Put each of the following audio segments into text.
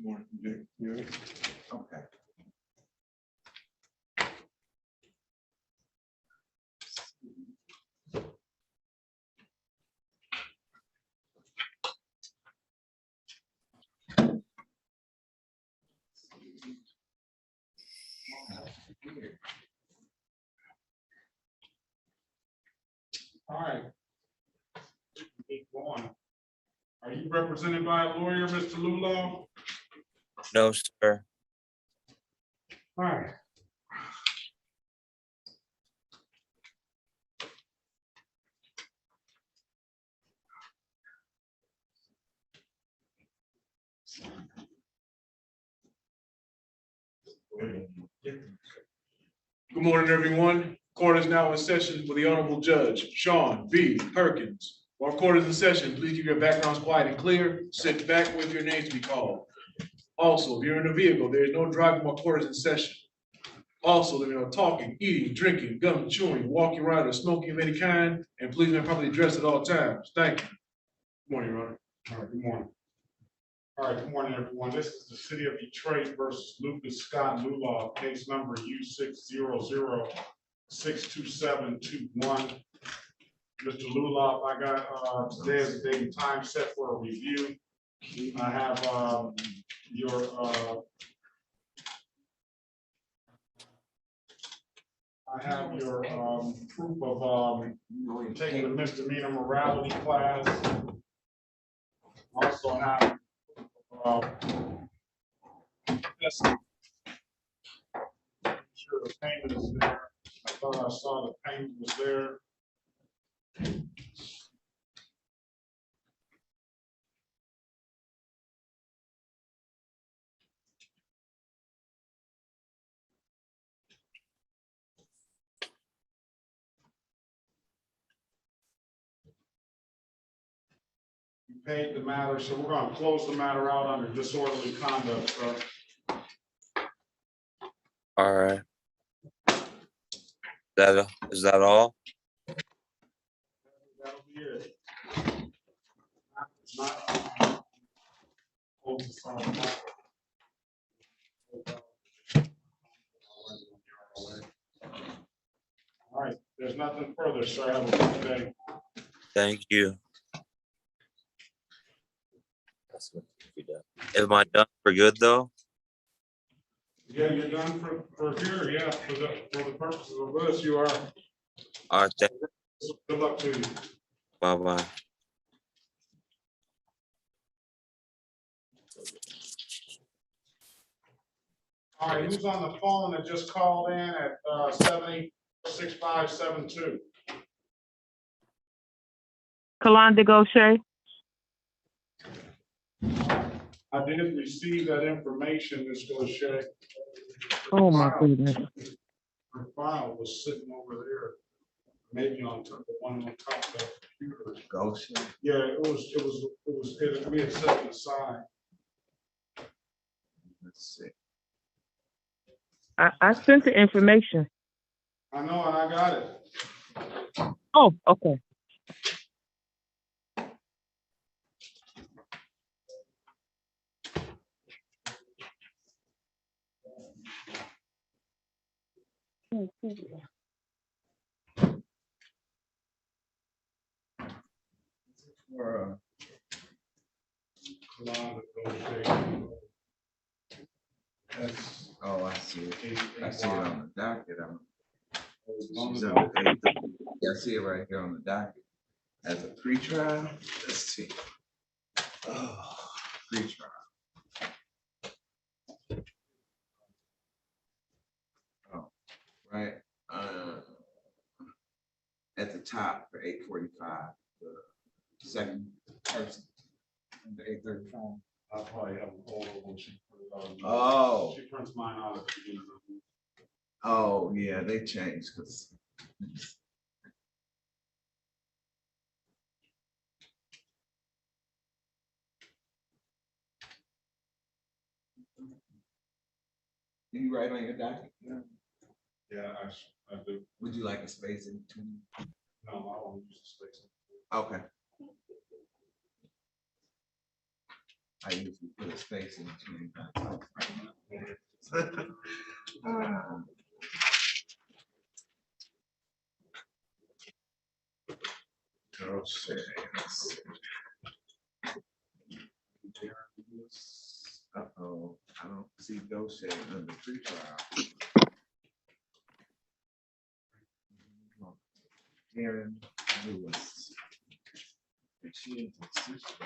Morning, Jake. You all right? Okay. All right. Keep going. Are you represented by a lawyer, Mr. Lulaw? No, sir. All right. Good morning, everyone. Court is now in session with the Honorable Judge Sean B. Perkins. While court is in session, please keep your backgrounds quiet and clear. Sit back with your names to be called. Also, if you're in a vehicle, there is no driving while court is in session. Also, there is no talking, eating, drinking, gum, chewing, walking around, or smoking of any kind, and please be properly dressed at all times. Thank you. Good morning, Your Honor. All right, good morning. All right, good morning, everyone. This is the City of Detroit versus Lucas Scott Lulaw, case number U600-62721. Mr. Lulaw, I got today is the date and time set for a review. I have your proof of taking the misdemeanor morality class. Also have sure the payment is there. I thought I saw the payment was there. You paid the matter, so we're going to close the matter out under disorderly conduct, sir. All right. Is that all? That'll be it. It's not, all right, there's nothing further, sir. Have a good day. Thank you. Am I done for good though? Yeah, you're done for here, yeah, for the purposes of this, you are. All right. Good luck to you. Bye-bye. All right, who's on the phone that just called in at 706572? Kalonda Goshe. I did receive that information, Ms. Goshe. Oh my goodness. Her file was sitting over there, maybe on top, the one on top of the computer. Ghost. Yeah, it was, we had set it aside. Let's see. I sent the information. I know, and I got it. Oh, okay. Oh, I see it. I see it on the docket. She's On on page. Yeah, I see it right here on the docket. As a pretrial, let's see. Oh, pretrial. Oh, right. At the top for 845, the second person. The 835. I'll probably have a hold of when she put it on. Oh. She prints mine out at the beginning of the week. Oh, yeah, they changed because. Do you write on your document? Yeah, I do. Would you like a space in between? No, I don't use the space. Okay. I usually put a space in between. Uh-oh, I don't see Doche under pretrial. Aaron Lewis. She is a sister.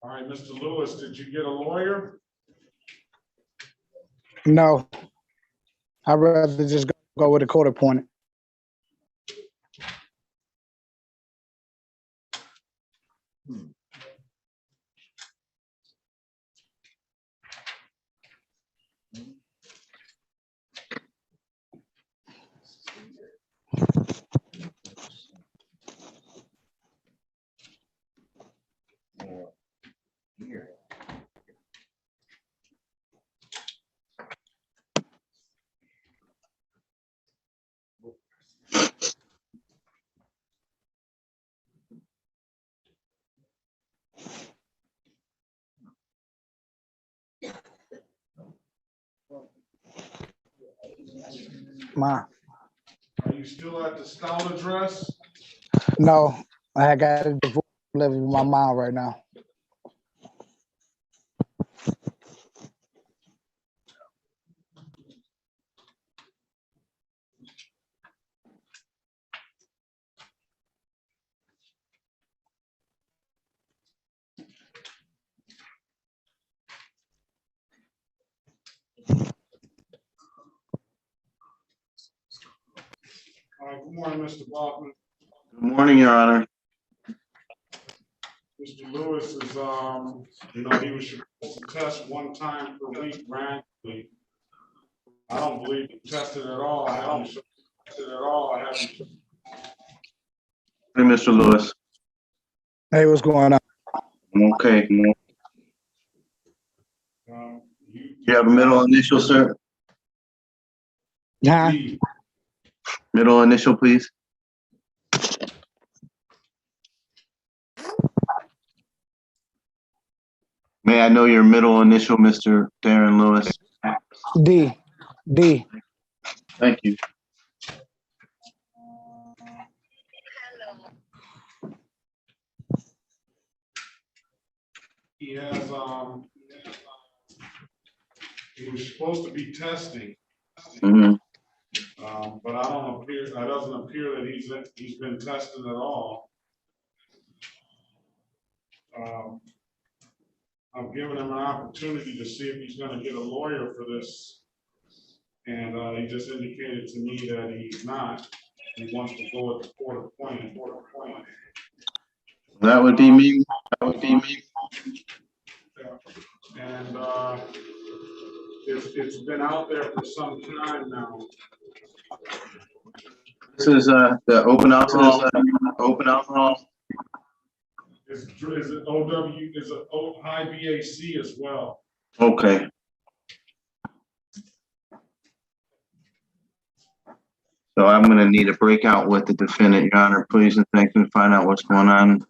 All right, Mr. Lewis, did you get a lawyer? No, I'd rather just go with a court appointed. Here. Ma, Are you still at the Stout address? no, I got a divorce living with my mom right now. All right, good morning, Mr. Bachman. Good morning, Your Honor. Mr. Lewis is, he was supposed to test one time per week randomly. I don't believe he tested at all. I haven't tested at all. I haven't. Hey, Mr. Lewis. Hey, what's going on? Okay. You You have a middle initial, sir? Huh? Middle initial, please. May I know your middle initial, Mr. Darren Lewis? D. Thank you. He has, he was supposed to be testing, Mhm. but it doesn't appear that he's been tested at all. I've given him an opportunity to see if he's gonna get a lawyer for this. And, he just indicated to me that he's not. He wants to go with the court appointed. That would be me. That would be me. And, it's been out there for some time now. This is the open alcohol. Is it OW, is it high BAC as well? Okay. So I'm gonna need a breakout with the defendant, Your Honor, please, and thank you, to find out what's going on.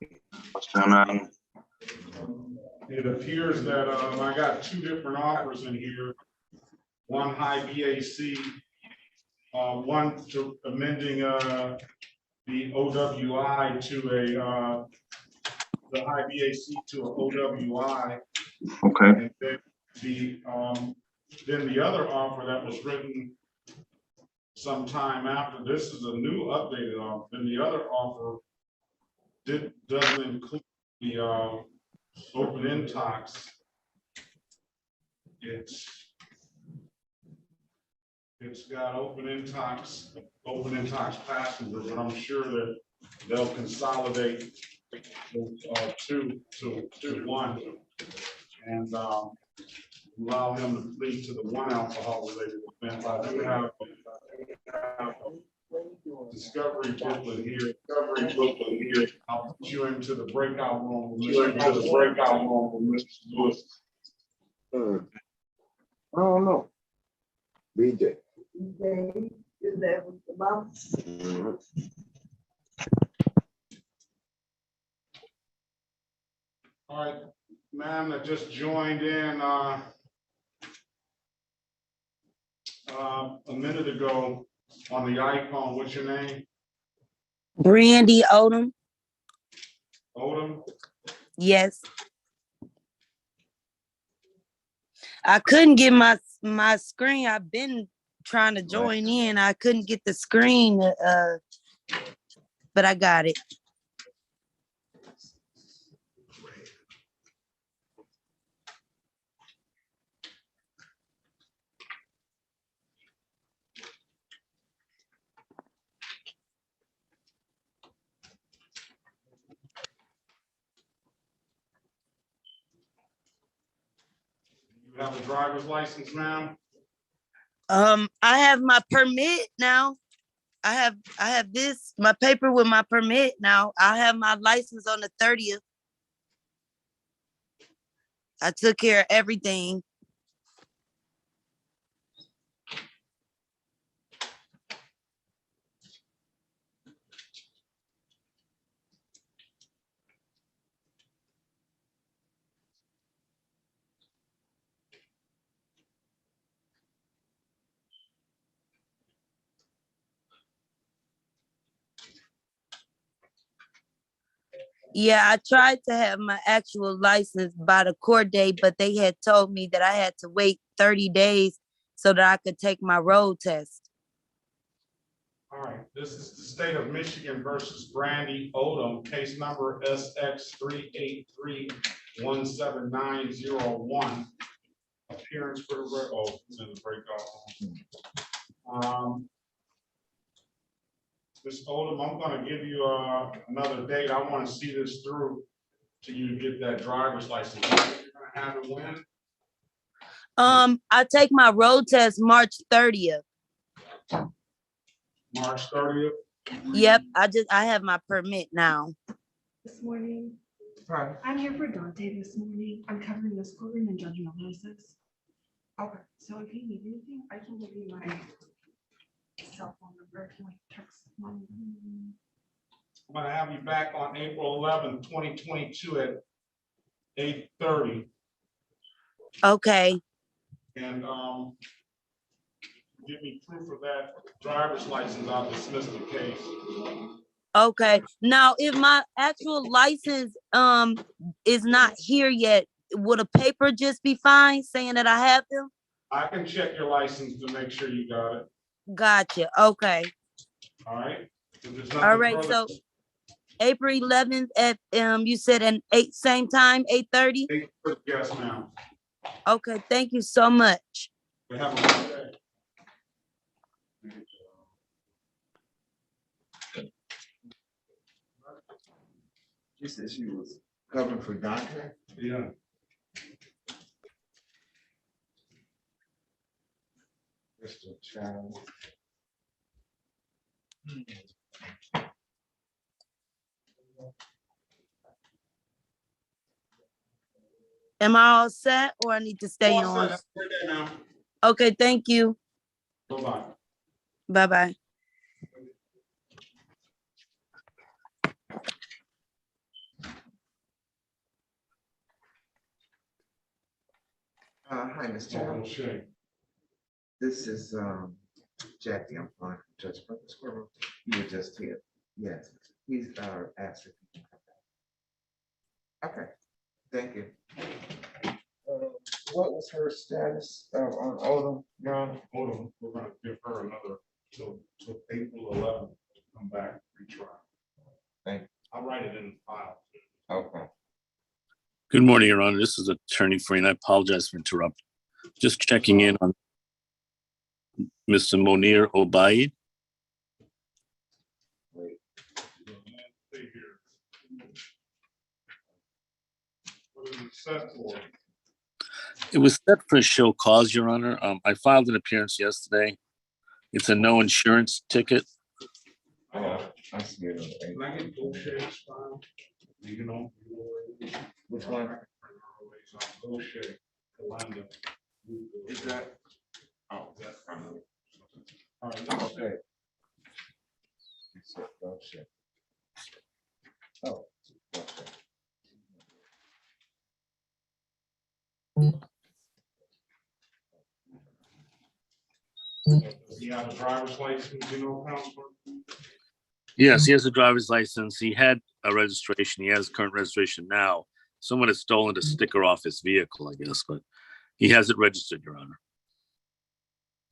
It appears that, I got two different offers in here. One high BAC, one to amending, the OWI to the high BAC to a OWI. Okay. And then the other offer that was written sometime after this is a new updated offer. Then the other offer doesn't include the open intox. It's got open intox passenger, but I'm sure that they'll consolidate two to one and allow him to plead to the one alcohol related offense. I do have Discovery booklet here. I'll put you into the breakout room. with Mr. Lewis. I don't know. BJ. All right, ma'am that just joined in a minute ago on the iPhone. What's your name? Brandy Odom. Odom? Yes. I couldn't get my screen. I've been trying to join in. I couldn't get the screen, but I got it. You have a driver's license, ma'am? I have my permit now. I have this, my paper with my permit now. I have my license on the 30th. I took care of everything. Yeah, I tried to have my actual license by the court date, but they had told me that I had to wait 30 days so that I could take my road test. All right, this is the state of Michigan versus Brandy Odom, case number SX383-17901. Appearance for the, it's in the breakout. Ms. Odom, I'm gonna give you another date. I wanna see this through till you get that driver's license. You're gonna have it when? I take my road test March 30th. March 30th? Yep, I have my permit now. This morning. Hi. I'm here for Dante this morning. I'm covering this courtroom and judging analysis. Okay, so if you need anything, I can give you my cell phone number if you want to text. I'm gonna have you back on April 11th, 2022 at 8:30. Okay. And give me proof of that driver's license. I'll dismiss the case. Okay. Now, if my actual license is not here yet, would a paper just be fine saying that I have them? I can check your license to make sure you got it. Gotcha. Okay. All right. If there's All nothing right. further- So April 11th at you said at same time, 8:30? Yes, ma'am. Okay. Thank you so much. We have a good day. She said she was covering for Dante. Yeah. Mr. Child. Am I all set or I need to stay All on? set. Have a great day now. Okay. Thank you. Bye-bye. Bye-bye. Hi, Mr. Child. Shane. This is Jackie. I'm calling from Judge Perkins courtroom. You were just here. Yes, he's asked if he can come back. Okay, thank you. What was her status on Odom, Your Honor? Hold on, we're gonna give her another till April 11th to come back, retry. Thank you. I'll write it in the file. Okay. Good morning, Your Honor. This is Attorney Freen. I apologize for interrupting. Just checking in on Mr. Monir Obaid. Wait. See here. What is it set for? It was set for a show cause, Your Honor. I filed an appearance yesterday. It's a no insurance ticket. I see it. Can I get O'Shea's file? You know. Which one? O'Shea, Yolanda. Is that? Oh, that's from. All right, Okay. Oh, shit. Oh, okay. does he have a driver's license, you know, Counselor? Yes, he has a driver's license. He had a registration. He has current registration now. Someone has stolen a sticker off his vehicle, I guess, but he has it registered, Your Honor.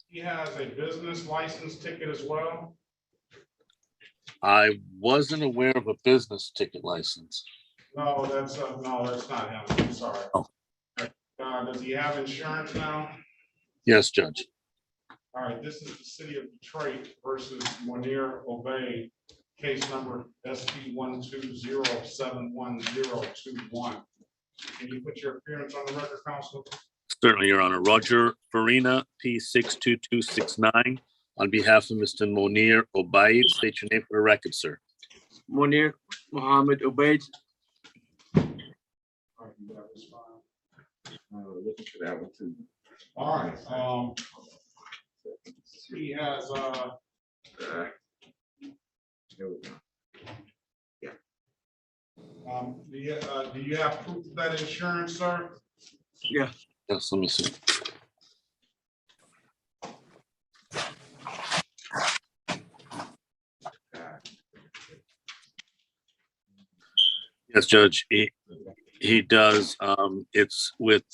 He has a business license ticket as well. I wasn't aware of a business ticket license. No, that's not him. I'm sorry. Oh. Does he have insurance now? Yes, Judge. All right, this is the city of Detroit versus Munir Obey, case number SP 120711021. Can you put your appearance on the record, Counselor? Certainly, Your Honor. Roger Farina, P62269, on behalf of Mr. Monir Obaid. State your name for the record, sir. Munir Mohammed Ubaid. All right, you got this file. Looking for that one too. All right, he has, Here we go. do you have proof of that insurance, sir? Yeah. Yes, let me see. Yes, Judge. He does. It's with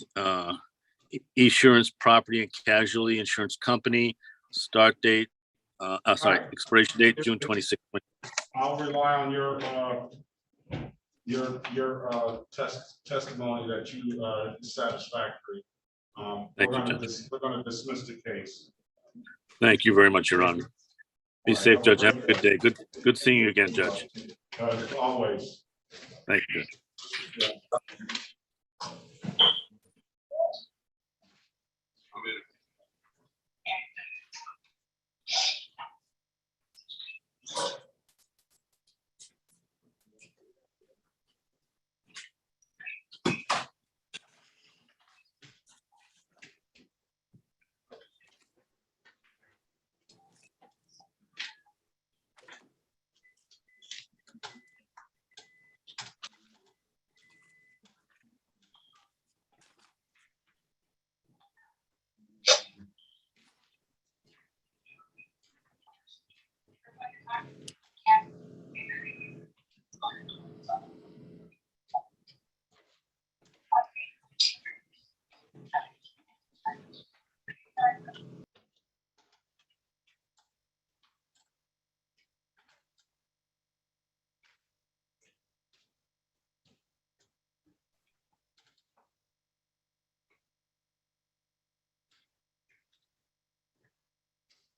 Esurance Property and Casualty Insurance Company. Start date, expiration date, June 26th. I'll rely on your testimony that you is satisfactory. Thank you, Judge. We're gonna dismiss the case. Thank you very much, Your Honor. Be safe, Judge. Have a good day. Good seeing you again, Judge. Always. Thank you, Judge.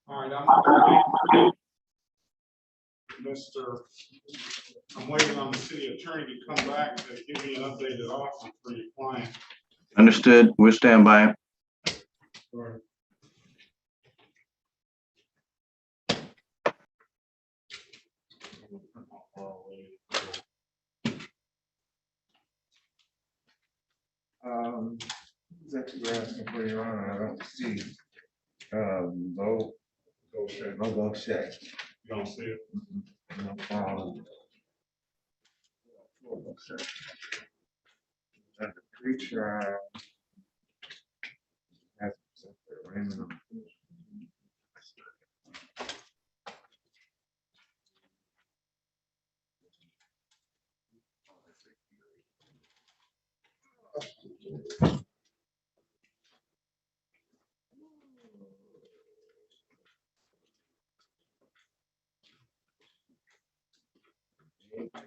All right, I'm waiting on the city attorney to come back to give me an updated offer for your client. Understood. We'll stand by. Sure. Who's that you're asking for, Your Honor? I don't see. No. No go check. You don't see it? No, and the preacher. Has Raymond.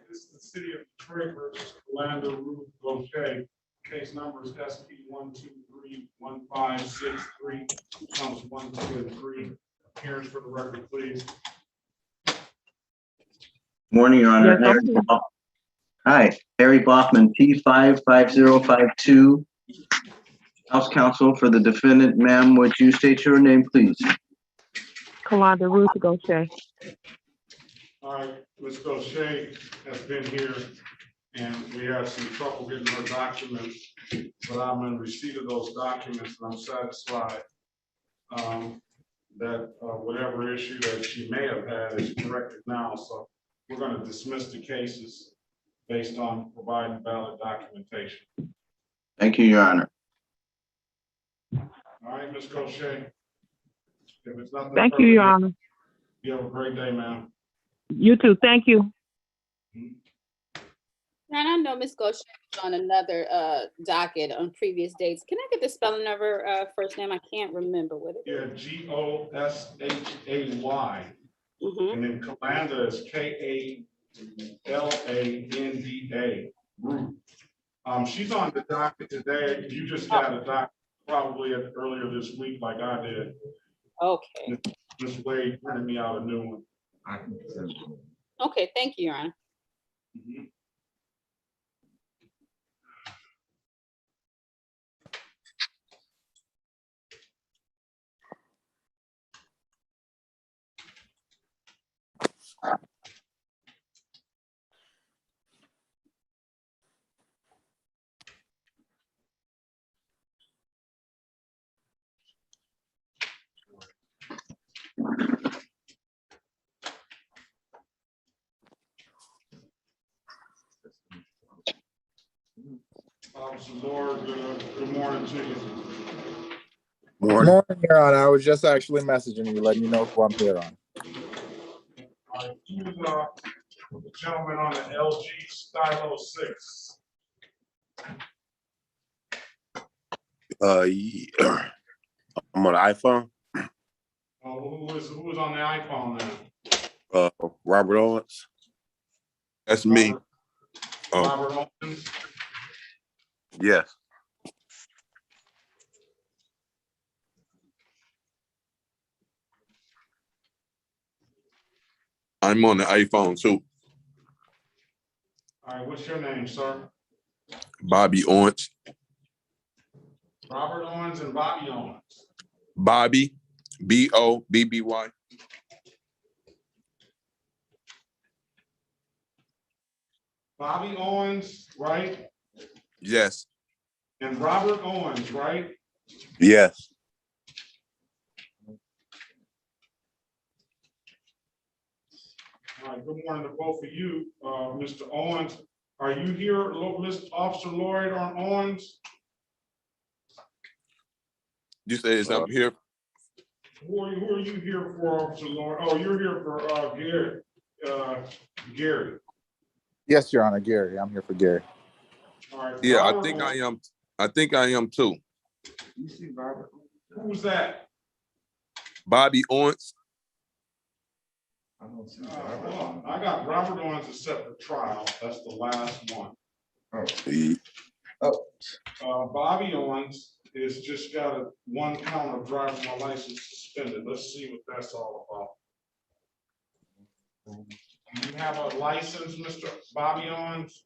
This is the city of Detroit versus Orlando Ruth Gaucher. Case numbers SP 1231563, counts 1, 2, and 3. Appearance for the record, please. Morning, Your Honor. Yes, Harry Hi, Harry Bachman, P55052. House counsel for the defendant. Ma'am, would you state your name, please? Kalanda Ruth Gaucher. All right, Ms. O'Shea has been here and we had some trouble getting her documents, but I'm in receipt of those documents and I'm satisfied that whatever issue that she may have had is corrected now. So we're going to dismiss the cases based on providing valid documentation. Thank you, Your Honor. All right, Ms. O'Shea. If it's nothing Thank further, you, Your Honor. you have a great day, ma'am. You too. Thank you. And I know Ms. Goshen was on another docket on previous dates. Can I get the spelling of her first name? I can't remember what it Yeah, Goshay. is. And then Kalanda is Kalanda group. She's on the docket today. You just got a doc probably earlier this week like I did. Okay. Ms. Wade printed me out a new one. I can send it. Okay, thank you, Your Honor. Officer Lord, good morning to you. Morning, Your Honor. I was just actually messaging you, letting you know who I'm here on. All right, who's the gentleman on the LG Stylo 6? I'm on the iPhone. Who was on the iPhone now? Robert Owens. That's me. Robert Owens. Yes. I'm on the iPhone too. All right, what's your name, sir? Bobby Owens. Robert Owens and Bobby Owens. Bobby, B-O-B-B-Y. Bobby Owens, right? Yes. And Robert Owens, right? Yes. All right, good morning to both of you. Mr. Owens, are you here, Officer Lloyd on Owens? You say I'm here? Who are you here for, Officer Lloyd? Oh, you're here for Gary. Gary. Yes, Your Honor, Gary. I'm here for Gary. All right. Yeah, Robert I think Owens. I am. I think I am too. You see Robert? Who's that? Bobby Owens. I don't see Hold Robert. on. I got Robert Owens is set for trial. That's the last one. Bobby Owens is just got one count of driving my license suspended. Let's see what that's all about. Do you have a license, Mr. Bobby Owens?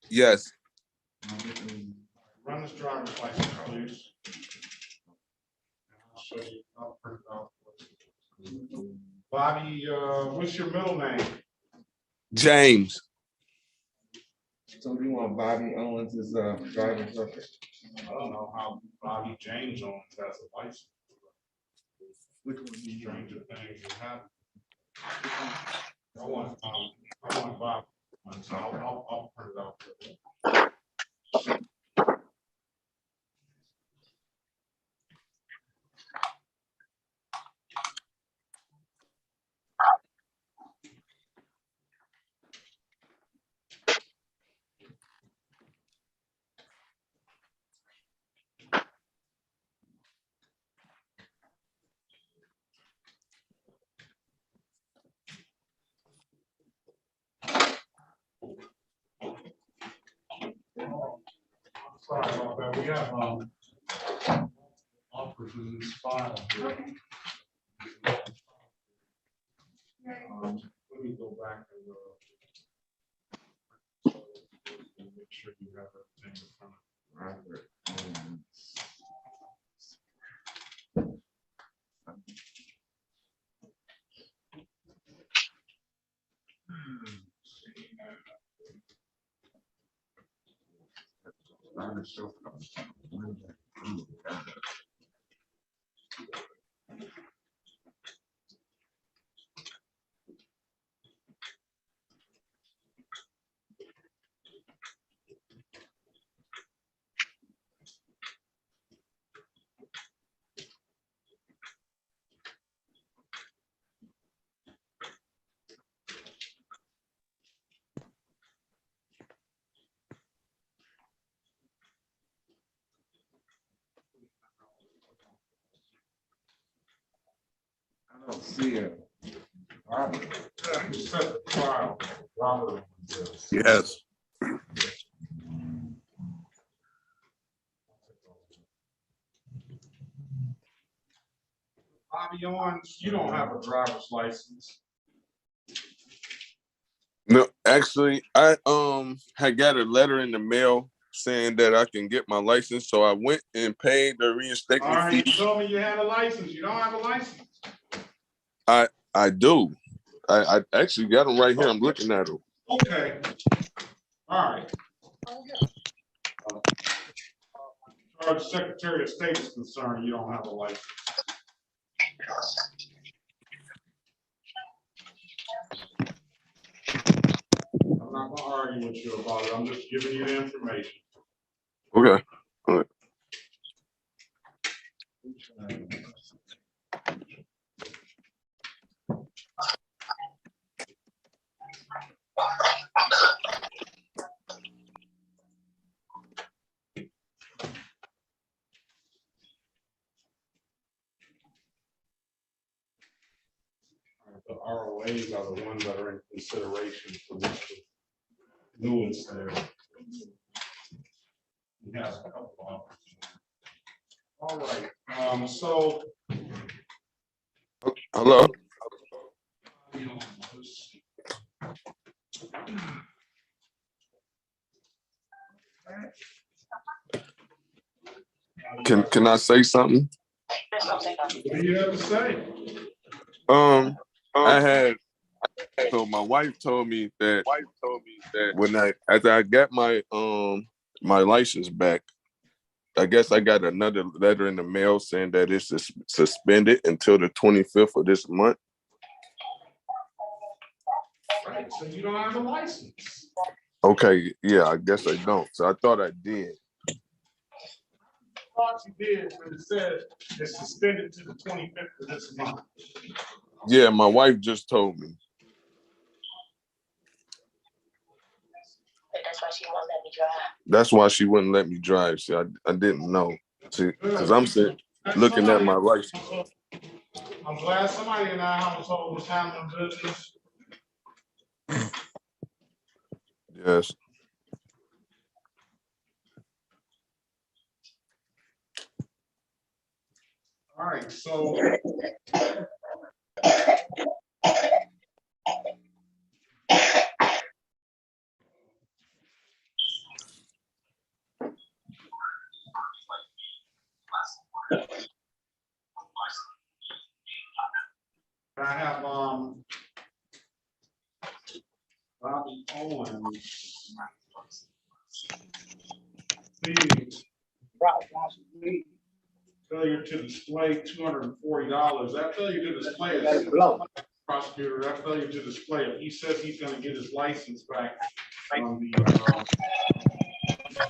Yes. Run this driver's license, please. I'll show you. I'll print it out. Bobby, what's your middle name? James. So you want Bobby Owens' driver's record? I don't know how Bobby James Owens has a license. Which one do you want? Stranger things have happened. I want Bob. So I'll print it out. Sorry about that. We have offers in this file here. Let me go back and make sure you have everything in front of Robert Owens. I don't see it. Set the trial, Robert. Yes. Bobby Owens, you don't have a driver's license. No, actually, I had got a letter in the mail saying that I can get my license, so I went and paid the All reinstatement right, you fee. told me you had a license. You don't have a license. I do. I actually got them right here. I'm looking at them. Okay. All right. As far as Secretary of State is concerned, you don't have a license. I'm not gonna argue with you about it. I'm just giving you the information. Okay. All right. The ROAs are the ones that are in consideration for this nuance there. We have a couple of options. All right, so. Hello. Can I say something? What do you have to say? I had. So my wife told me that when after I got my my license back, I guess I got another letter in the mail saying that it's suspended until the 25th of this month. Right, so you don't have a license. Okay, yeah, I guess I don't. So I thought I did. Thought you did, but it said it's suspended to the 25th of this month. Yeah, my wife just told me. That's why she won't let me drive. That's why she wouldn't let me drive. See, I didn't know. See, because I'm sitting looking at my license. I'm glad somebody in our household was handling business. Yes. All right, so. I have Bobby Owens. Failure to display $240. That failure to display is prosecutor. That failure to display. If he says he's going to get his license back on the.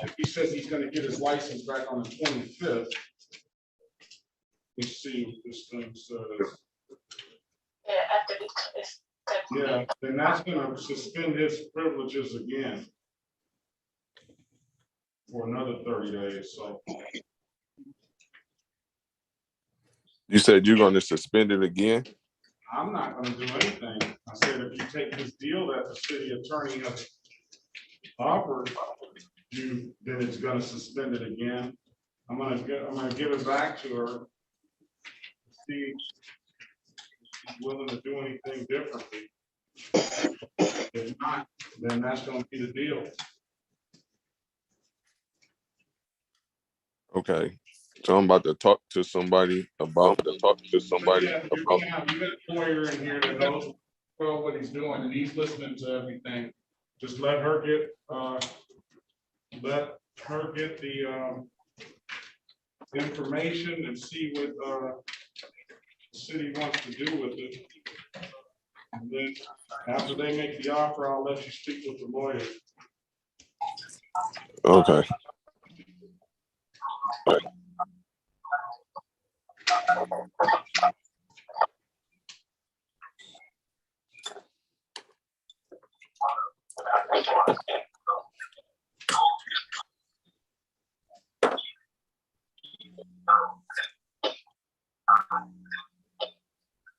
If he says he's going to get his license back on the 25th. Let's see what this thing says. Yeah, then that's going to suspend his privileges again for another 30 days. So. You said you're going to suspend it again? I'm not going to do anything. I said if you take this deal that the city attorney has offered you, then it's going to suspend it again. I'm going to give it back to her. See if she's willing to do anything differently. If not, then that's going to be the deal. Okay. So I'm about to talk to somebody about. You have a lawyer in here that knows well what he's doing, and he's listening to everything. Just let her get let her get the information and see what the city wants to do with it. And then after they make the offer, I'll let you speak with the lawyer. Okay.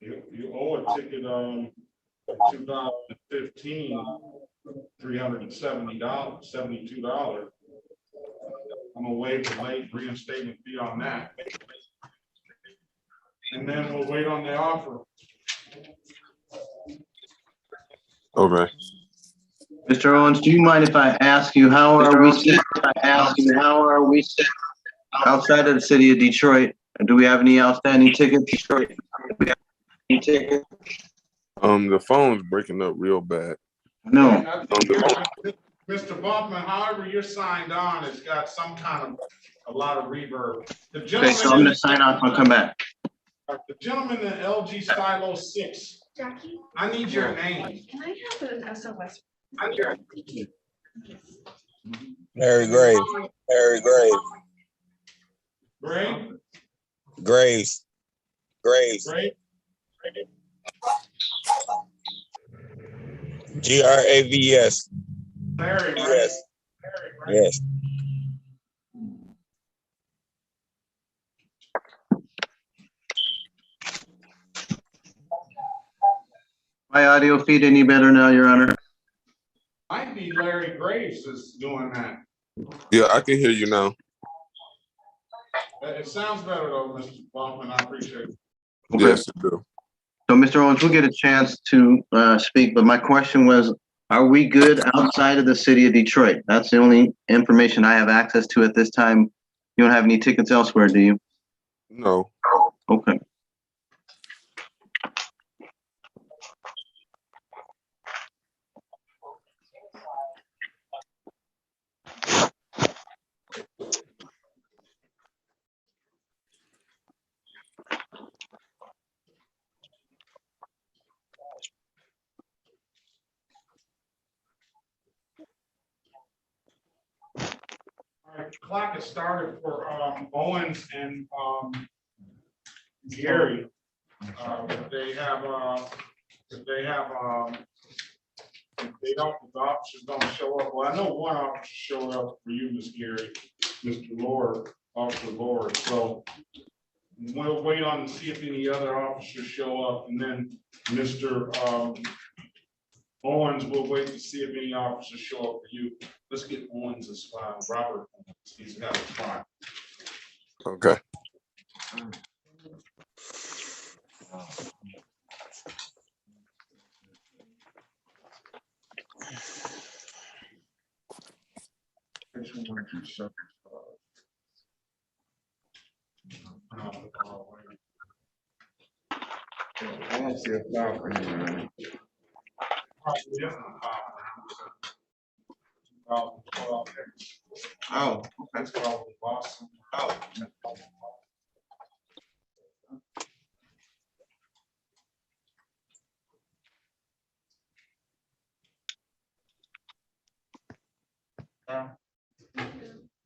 You owe a ticket, 2015, $370, $72. I'm gonna waive the late reinstatement fee on that. And then we'll wait on the offer. Okay. Mr. Owens, do you mind if I ask you, how are we set outside of the city of Detroit? Do we have any outstanding tickets? The phone's breaking up real bad. No. And I think Mr. Bumpman, however you're signed on, it's got some kind of a lot of reverb. The Okay, so I'm gonna sign off and come back. The gentleman in LG Stylo 6, Jackie, I need your name. can I have an SOS? Larry Graves. Larry Graves. Gray? Graves. Graves. Gray? Graves. Larry, right? Yes. Yes. My audio feed any better now, Your Honor? Might be Larry Graves is doing that. Yeah, I can hear you now. It sounds better though, Mr. Bumpman, I appreciate it. Okay. Yes, it do. So, Mr. Owens, we'll get a chance to speak, but my question was, are we good outside of the city of Detroit? That's the only information I have access to at this time. You don't have any tickets elsewhere, do you? No. Okay. All right, clock has started for Owens and Gary. If they don't, if the officers don't show up, well, I know one officer showed up for you, Ms. Gary, Mr. Lord, Officer Lord, so we'll wait on to see if any other officers show up, and then Mr. Owens, we'll wait to see if any officers show up for you. Let's get Owens' file, Robert Owens, he's got a file. Okay. I don't see a file for him. Oh, okay. Oh.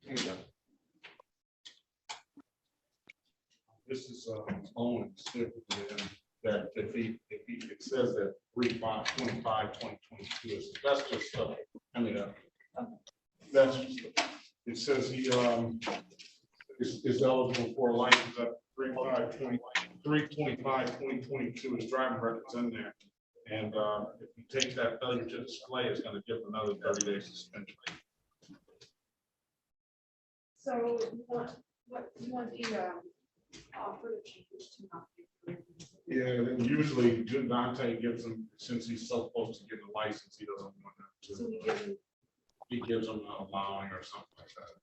Here you go. This is Owens, that it says that 3/5/25/2022 is, that's just stuff. I mean, that's just, it says he is eligible for a license at 3/5/2022. His driving record's in there, and if you take that failure to display, it's going to give another 30-day suspension. So you want, the offer to change to not be. Yeah, and usually Dante gives him, since he's so close to getting a license, he doesn't want to. So we give him. He gives them an allowing or something like that.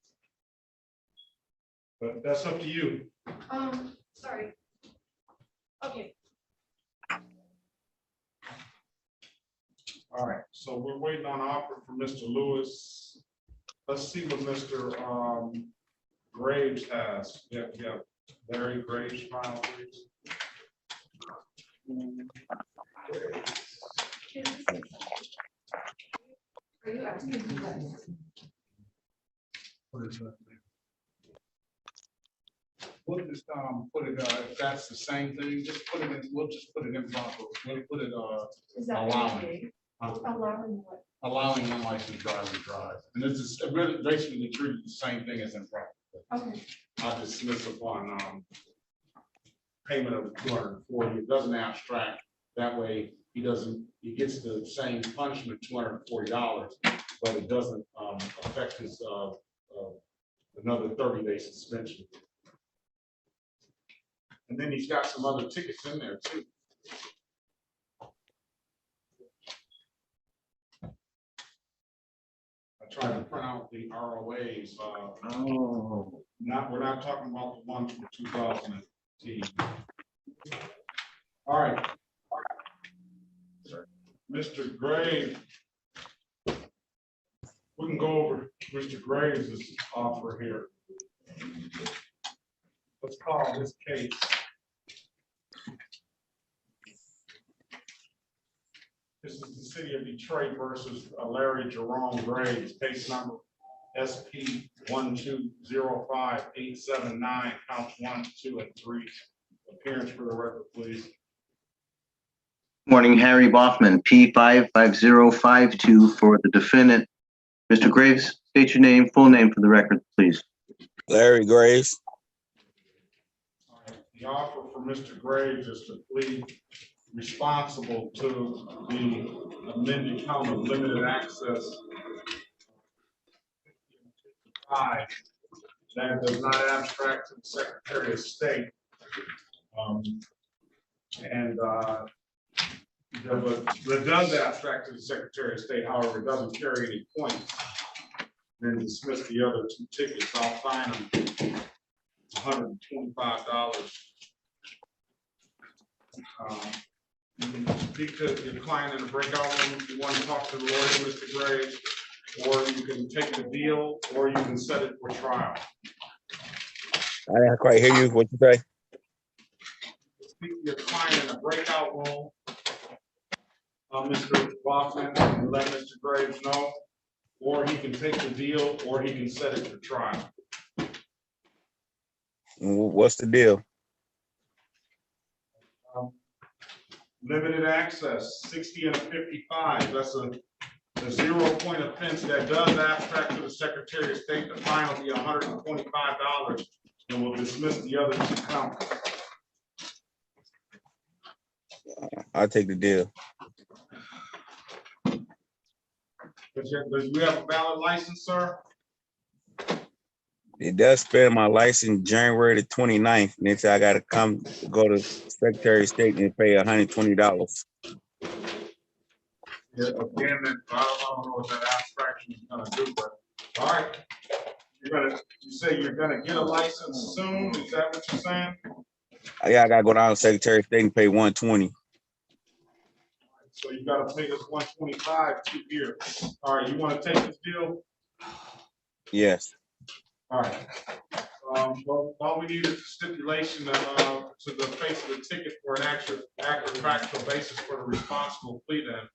But that's up to you. Sorry. Okay. All right, so we're waiting on offer for Mr. Lewis. let's see what Mr. Graves has. Yep. Larry Graves file, please. What is that? We'll just, put it, if that's the same thing, just put it in, we'll just put it in proper, we'll put it, Is that allowing. allowing what? Allowing unlicensed driver to drive. And this is really basically treated the same thing as improper. Okay. I dismiss upon, payment of 240. It doesn't abstract. That way, he gets the same punishment, $240, but it doesn't, affect his, another 30-day suspension. And then he's got some other tickets in there too. I tried to print out the ROAs. We're not talking about the ones from 2010. All right. Mr. Graves. We can go over Mr. Graves' offer here. Let's call this case. This is the city of Detroit versus Larry Jerome Graves, case number SP 1205879, counts 1, 2, and 3. Appearance for the record, please. Morning, Harry Boffman, P55052 for the defendant. Mr. Graves, state your name, full name for the record, please. Larry Graves. All right. The offer for Mr. Graves is to plead responsible to the amended count of limited access 5 that does not abstract to the Secretary of State. That does abstract to the Secretary of State, however, it doesn't carry any points. Then dismiss the other 2 tickets. I'll fine them $125. You can speak to your client in a breakout room if you want to talk to the lawyer, Mr. Graves, or you can take the deal, or you can set it for trial. I didn't quite hear you. What you say? Speak to your client in a breakout room, Mr. Boffman, and let Mr. Graves know, or he can take the deal, or he can set it for trial. What's the deal? Limited access, 60 and a 55. That's a 0-point offense that does abstract to the Secretary of State. The fine will be $125, and we'll dismiss the other 2 counts. I'll take the deal. Does you have a valid license, sir? It does spend my license January the 29th. Next, I got to go to Secretary of State and pay $120. Yeah, again, I don't know what that abstraction is gonna do, but, all right. You say you're gonna get a license soon? Is that what you're saying? Yeah, I got to go down to Secretary of State and pay $120. So you gotta pay us $125 to here. All right, you wanna take this deal? Yes. All right. Well, all we need is a stipulation to the face of the ticket for an accurate factual basis for the responsible plea then.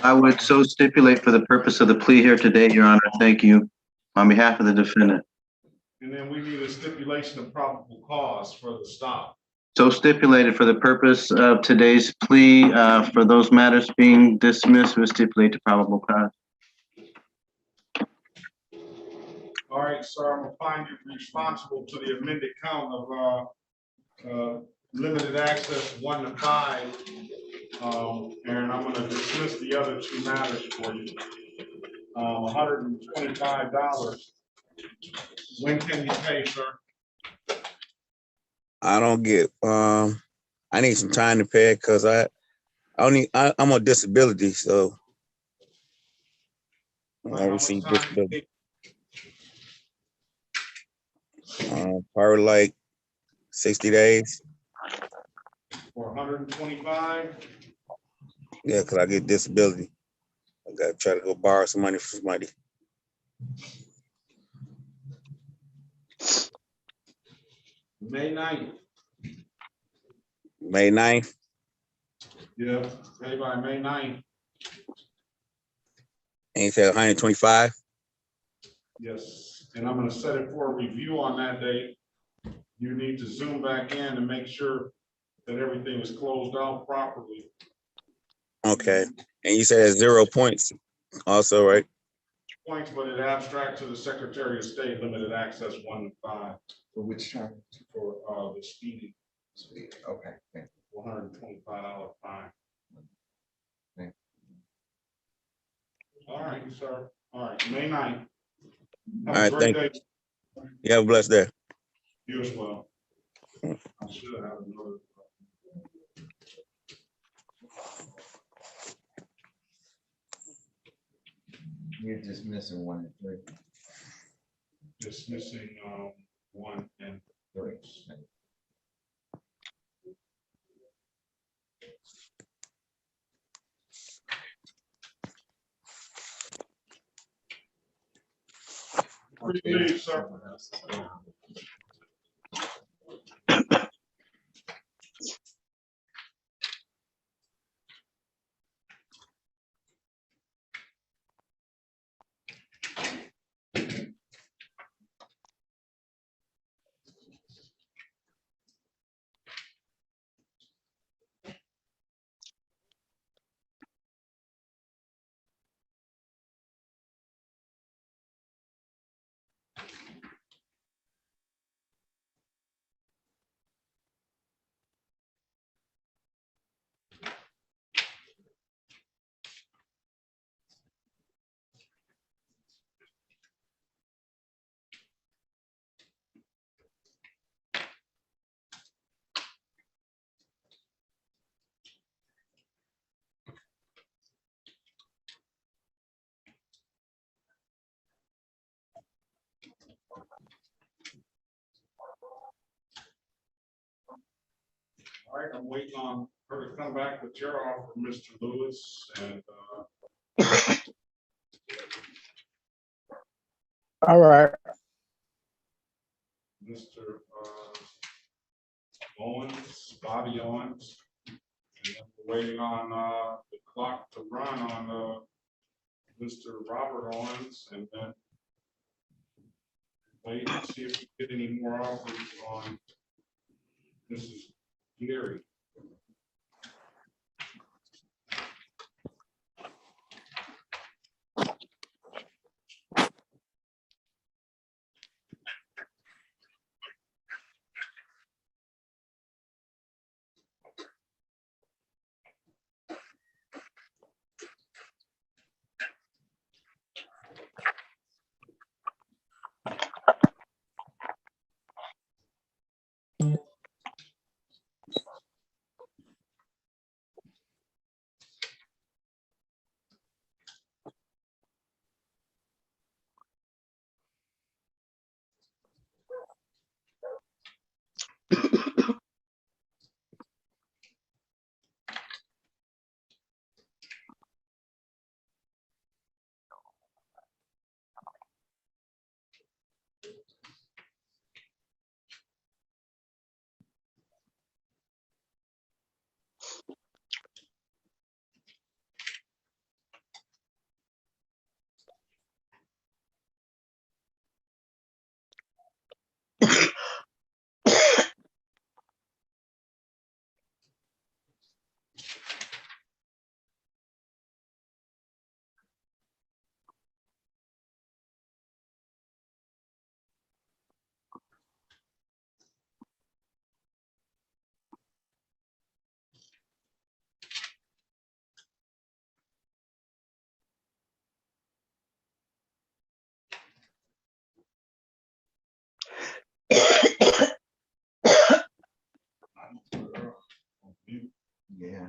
I would so stipulate for the purpose of the plea here today, Your Honor. Thank you. On behalf of the defendant. And then we need a stipulation of probable cause for the stop. So stipulated for the purpose of today's plea, for those matters being dismissed, we stipulate to probable cause. All right, sir, I'm gonna find you responsible to the amended count of limited access 1 to 5. And I'm gonna dismiss the other 2 matters for you. $125. When can you pay, sir? I don't get, I need some time to pay it because I'm on disability, so I receive disability. Probably like 60 days. For 125? Yeah, because I get disability. I got to try to go borrow some money from somebody. May 9th. May 9th. Yeah, pay by May 9th. And you said 125? Yes, and I'm gonna set it for a review on that date. You need to zoom back in and make sure that everything is closed out properly. Okay. And you said 0 points also, right? Points, but it abstracts to the Secretary of State, limited access 1 to 5 For which term? for the speeding, Sweet, okay, thank $125 fine. Thank All right, sir. All right, May 9th. All Have a right, great thank day. you. Have a blessed day. You as well. I should have another. you. You're just missing 1 and 3. Dismissing 1 and 3. Leave, sir. All right, I'm waiting on her to come back with your offer, Mr. Lewis, and All right. Mr. Owens, Bobby Owens. And then we're waiting on the clock to run on Mr. Robert Owens, and then wait and see if we get any more offers on Mrs. Gary. Yeah.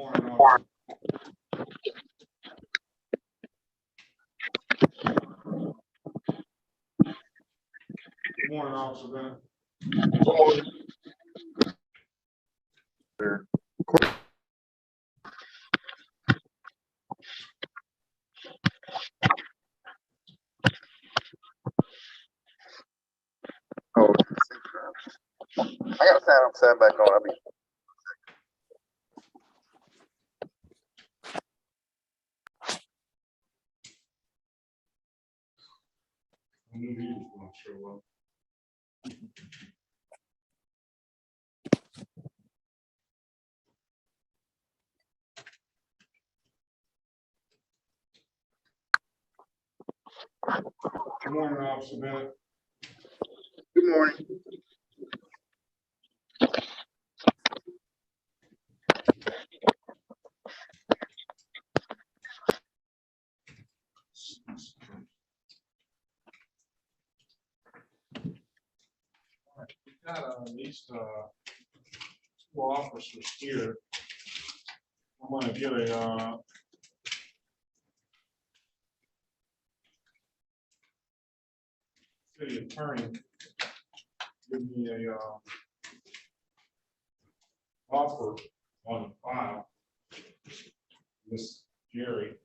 morning, officer. Good morning, Officer Bennett. Oh, I gotta sign back on. I'll be. I knew he was gonna show up. Good morning, Officer Bennett. Good morning. We got at least two officers here. I'm gonna get a city attorney. Give me a offer on the file. Miss Jerry.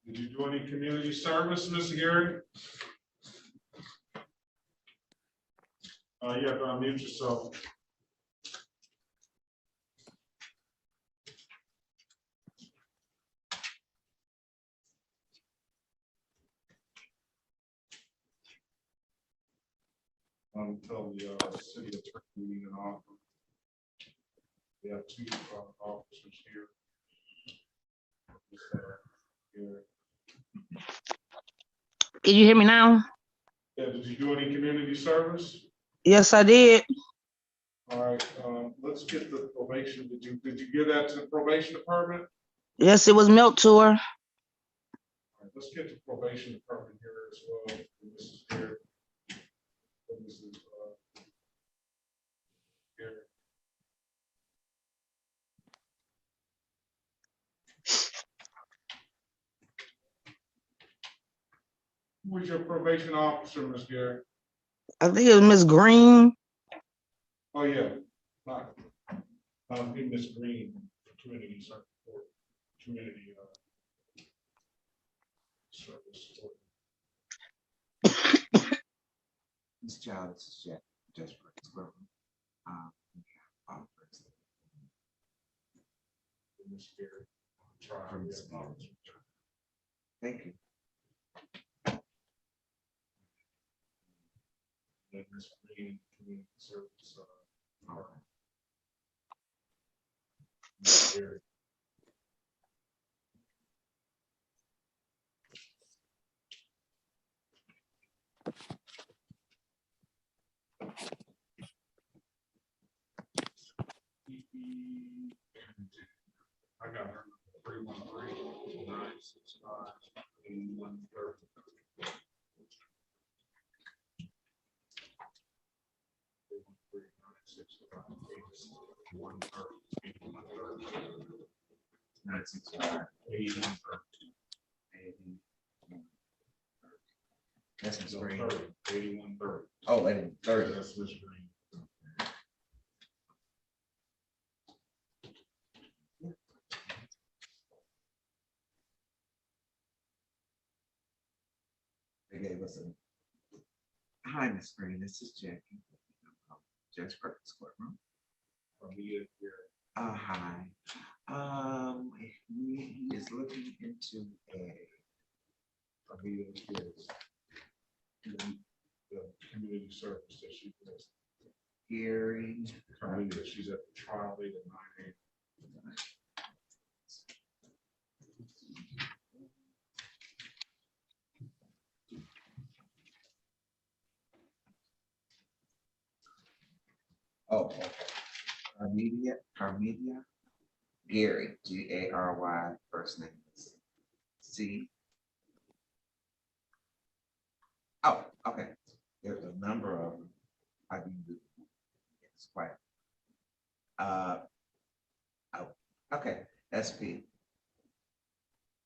Did you do any community service, Mr. Gary? You have to unmute yourself. Tell the city attorney we need an offer. We have two officers here. Here. Can you hear me now? Yeah, did you do any community service? Yes, I did. All right, let's get the probation. Did you give that to the probation department? Yes, it was milk tour. All right, let's get the probation department here as well. This is here. This is here. Who was your probation officer, Ms. Gary? I think it was Miss Green. Oh, yeah. Not Ms. Green, community support, community service. Ms. Child, this is Jack, just for the Ms. Gary. Try. from Ms. Gary. Thank you. Ms. Green, community service. I got her 313-965-8130. That's Ms. Green. 8130. Oh, and 30. That's Ms. Green. They gave us a. Hi, Ms. Green, this is Jackie. Judge Perkins courtroom. Hi. He is looking into a. The community service that she does. Hearing. Currently, she's at the trial date at 9 a.m. Oh, okay. Carmedia, Gary, Gary, first name is C. Oh, okay. There's a number of them. I can do. It's quite. Oh, okay. SP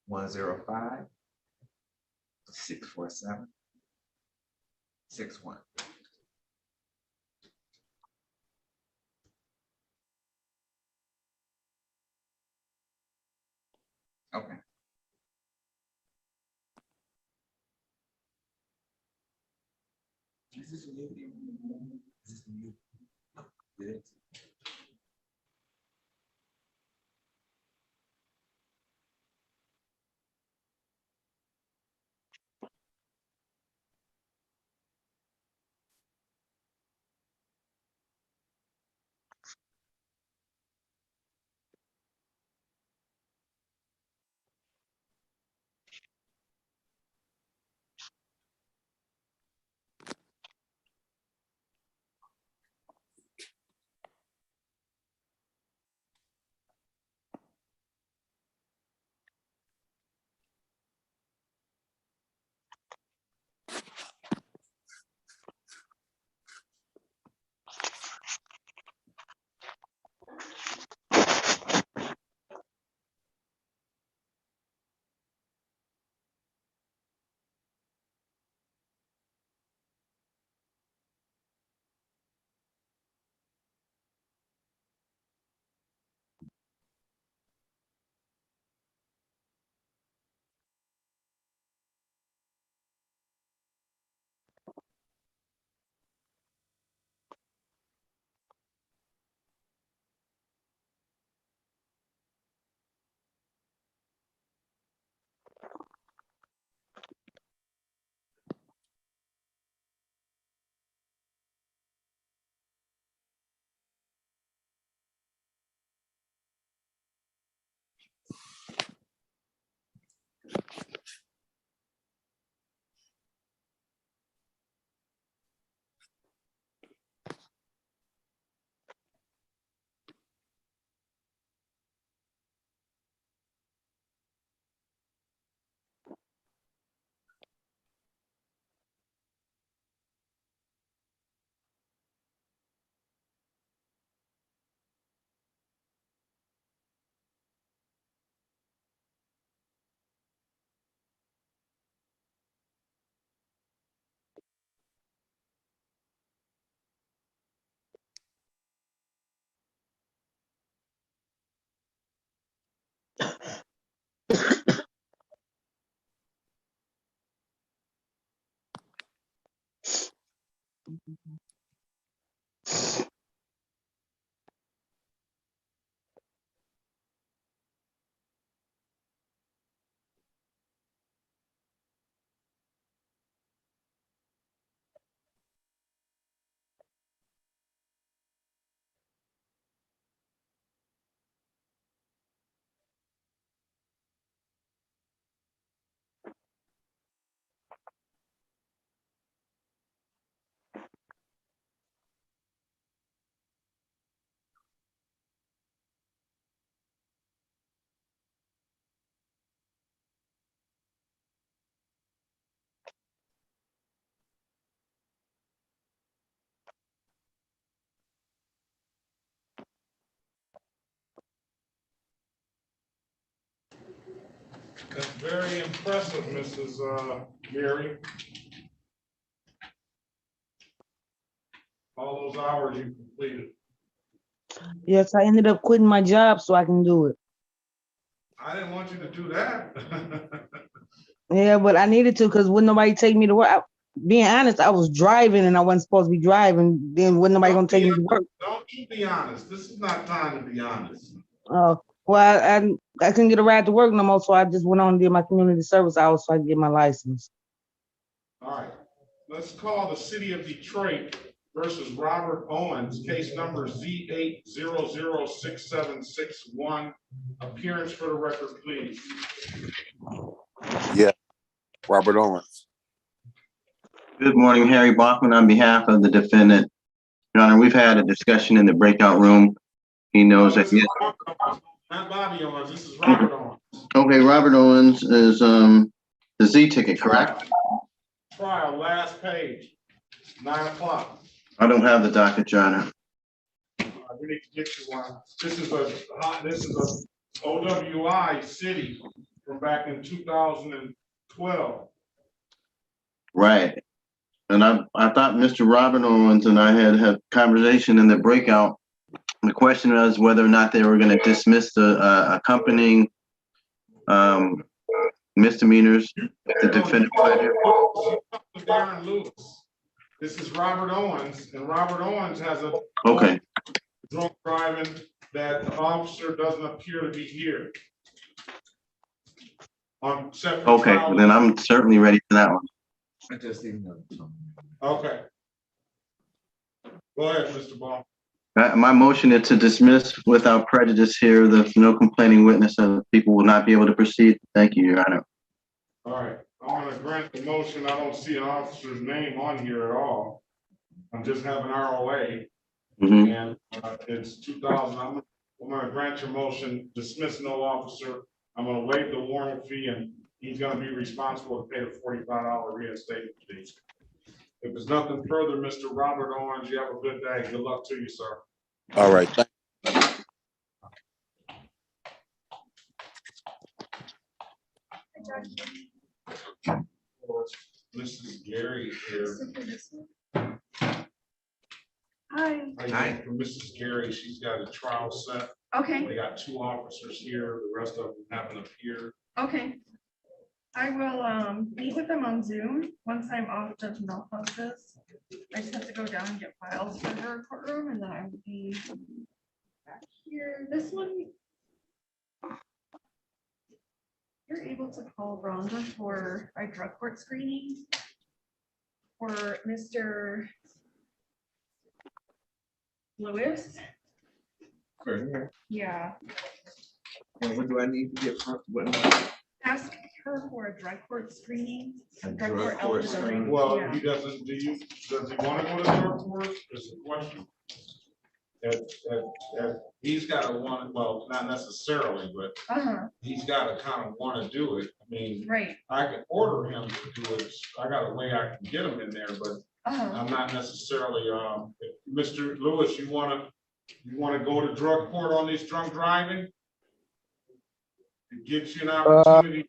105-647-61. Okay. Is this new? Is this new? Good. That's very impressive, Mrs. Mary. All those hours you completed. Yes, I ended up quitting my job so I can do it. I didn't want you to do that. Yeah, but I needed to because wouldn't nobody take me to work. Being honest, I was driving and I wasn't supposed to be driving. Then wasn't nobody gonna take me to work. Don't you be honest. This is not time to be honest. Well, I couldn't get a ride to work no more, so I just went on and did my community service hours so I could get my license. All right, let's call the city of Detroit versus Robert Owens, case number Z8006761. Appearance for the record, please. Yeah, Robert Owens. Good morning, Harry Bachman on behalf of the defendant. Your Honor, we've had a discussion in the breakout room. He knows that. Yes. Not Bobby Owens, this is Robert Owens. Okay, Robert Owens is the Z ticket, correct? Trial, last page, 9 o'clock. I don't have the docket, Your Honor. We need to get you one. This is a OWI city from back in 2012. Right. And I thought Mr. Robert Owens and I had conversation in the breakout. The question was whether or not they were going to dismiss the accompanying misdemeanors if the defendant. Darren Lewis. This is Robert Owens, and Robert Owens has a drunk driving that the officer doesn't appear to be here. On separate Okay, then I'm certainly ready for that one. I just emailed. Okay. Go ahead, Mr. Ball. My motion is to dismiss without prejudice here. There's no complaining witness, and people will not be able to proceed. Thank you, Your Honor. All right, I'm gonna grant the motion. I don't see an officer's name on here at all. I'm just having ROA. And it's 2000. I'm gonna grant your motion, dismiss no officer. I'm gonna waive the warrant fee, and he's gonna be responsible to pay the $45 reinstatement fee. If there's nothing further, Mr. Robert Owens, you have a good day. Good luck to you, sir. All right. Mrs. Gary here. Hi. Hi. For Mrs. Gary, she's got a trial set. Okay. They got 2 officers here. The rest of them haven't appeared. Okay. I will meet with them on Zoom once I'm off Judge Malfoss's. I just have to go down and get files for her courtroom, and then I will be back here. This one, you're able to call Rhonda for a drug court screening for Mr. Lewis. Yeah. And what do I need to get from? Ask her for a drug court screening. A drug court screening. Well, Yeah. he doesn't, does he want to go to drug court? Is the question. He's got to want, well, not necessarily, but he's got to kind of want to do it. I mean, right. I can order him to do it. I got a way I can get him in there, but I'm not necessarily, Mr. Lewis, you want to go to drug court on this drunk driving? It gives you an opportunity.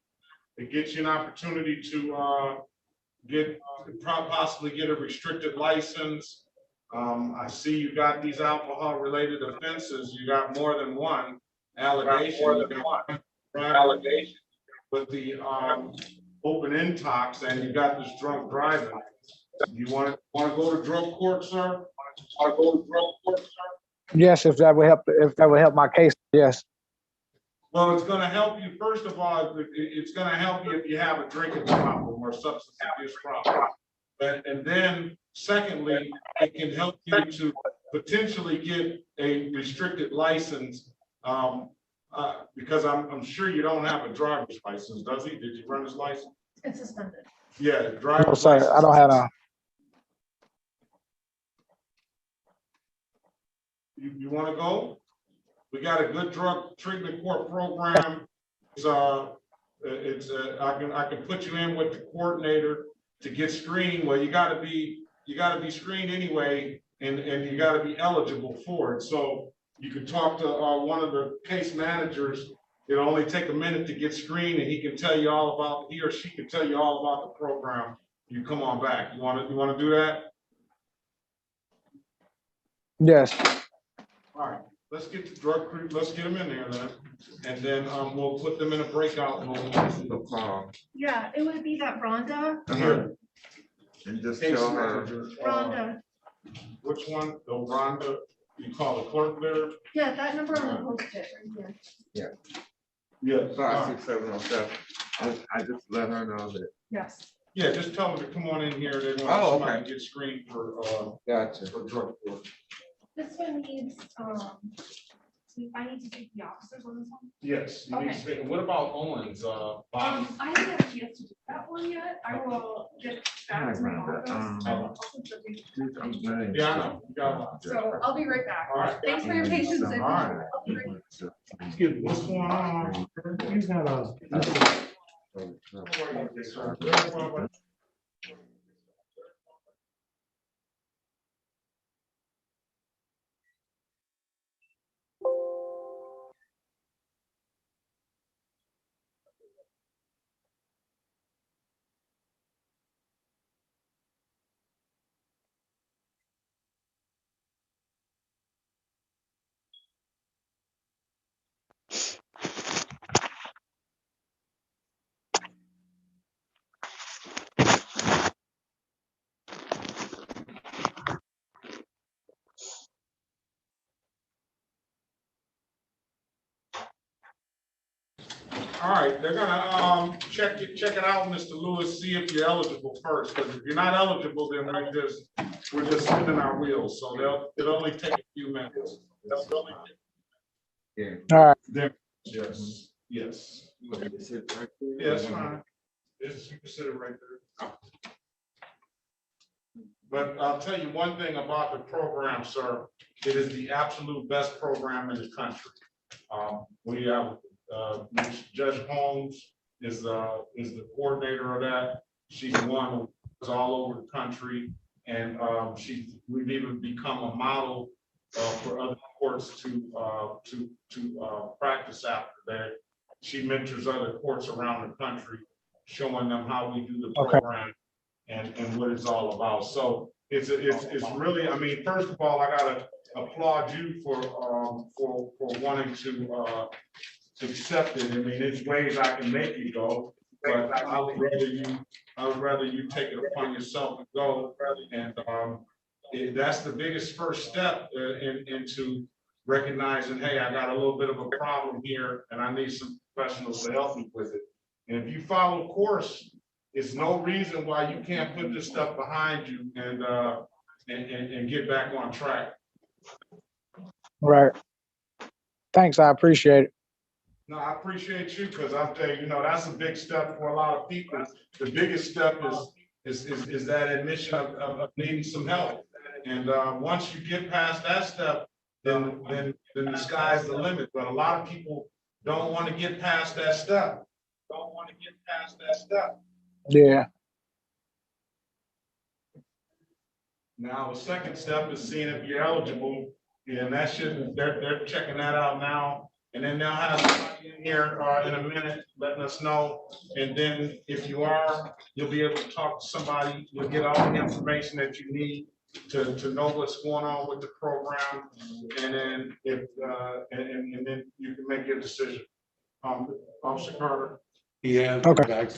It gets you an opportunity to possibly get a restricted license. I see you got these alcohol-related offenses. You got more than one allegation. With the open intox, and you got this drunk driving. You want to go to drug court, sir? Yes, if that would help my case, yes. Well, it's going to help you. First of all, it's going to help you if you have a drinking problem or substance abuse problem. And then, secondly, it can help you to potentially get a restricted license, because I'm sure you don't have a driver's license, does he? Did you run his license? It's suspended. Yeah, driver's No, sorry, license. I don't have a. You want to go? We got a good drug treatment court program. I can put you in with the coordinator to get screened. Well, you got to be screened anyway, and you got to be eligible for it. So you could talk to one of the case managers It'll only take a minute to get screened and he or she can tell you all about the program. You come on back. You wanna do that? Yes. All right, let's get the let's get them in there then. And then, we'll put them in a breakout room. Yeah, it would be that Rhonda. Here. And just Case tell her, manager, Rhonda. which one? The Rhonda, you call the clerk there? Yeah, that number on the post-it right here. Yes. 56707. I just let her know that. Yes. Yeah, just tell them to come on in here. They want Oh, somebody okay. to get screened for, Gotcha. for drug court. This one needs, I need to take the officers on this one. Yes. You need to say- What about Owens? I haven't had a chance to do that one yet. I will get back to my office. I'm glad. Yeah, I know. You got a lot. So I'll be right back. All right. Thanks for your patience. And All right. I'll be right back. Excuse me, what's going on? You got a. All right, they're gonna check it out, Mr. Lewis, see if you're eligible first, because if you're not eligible, then we're just spinning our wheels, so it'll only take a few minutes. Yeah. All right. Yes, yes. You want me to sit right there? Yeah, that's fine. You can sit it right there. But I'll tell you one thing about the program, sir. It is the absolute best program in the country. We have, Judge Holmes is the coordinator of that. She's the one who's all over the country. And, we've even become a model, for other courts to practice after that. She mentors other courts around the country, showing them how we do the program and what it's all about. So it's really, I mean, first of all, I gotta applaud you for wanting to accept it. I mean, it's ways I can make you go, but I would rather you take it upon yourself and go. And that's the biggest first step into recognizing, hey, I got a little bit of a problem here and I need some professionals to help me with it. And if you follow course, it's no reason why you can't put this stuff behind you and get back on track. Right. Thanks. I appreciate it. No, I appreciate you, because I'll tell you, that's a big step for a lot of people. The biggest step is that admission of needing some help. And once you get past that step, then the sky's the limit. But a lot of people don't want to get past that step. Yeah. Now, the second step is seeing if you're eligible, and that should, they're checking that out now. And then they'll have somebody in here in a minute letting us know. And then if you are, you'll be able to talk to somebody. You'll get all the information that you need to know what's going on with the program. And then and then you can make your decision. Officer Carter. Yeah. Okay.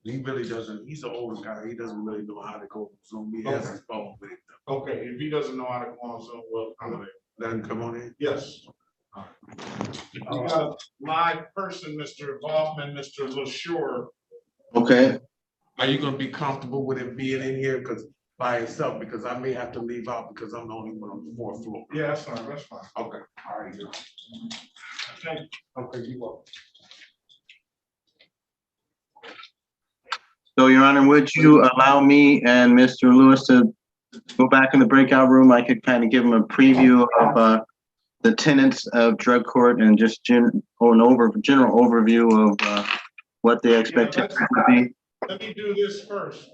He really doesn't, he's an older guy. He doesn't really know how to go Zoom. He has his phone with him. Okay, if he doesn't know how to go on Zoom, well, Let him come on in. yes. We got a live person, Mr. Hoffman, Mr. LaShure. Okay, Are you gonna be comfortable with him being in here by himself? Because I may have to leave out because I'm the only one on the fourth floor. Yeah, that's fine, that's fine. Okay, all right. Good. Thank you. Okay, you welcome. so Your Honor, would you allow me and Mr. Lewis to go back in the breakout room? I could kind of give him a preview of the tenets of drug court and just general overview of what the expectations would be. Let me do this first.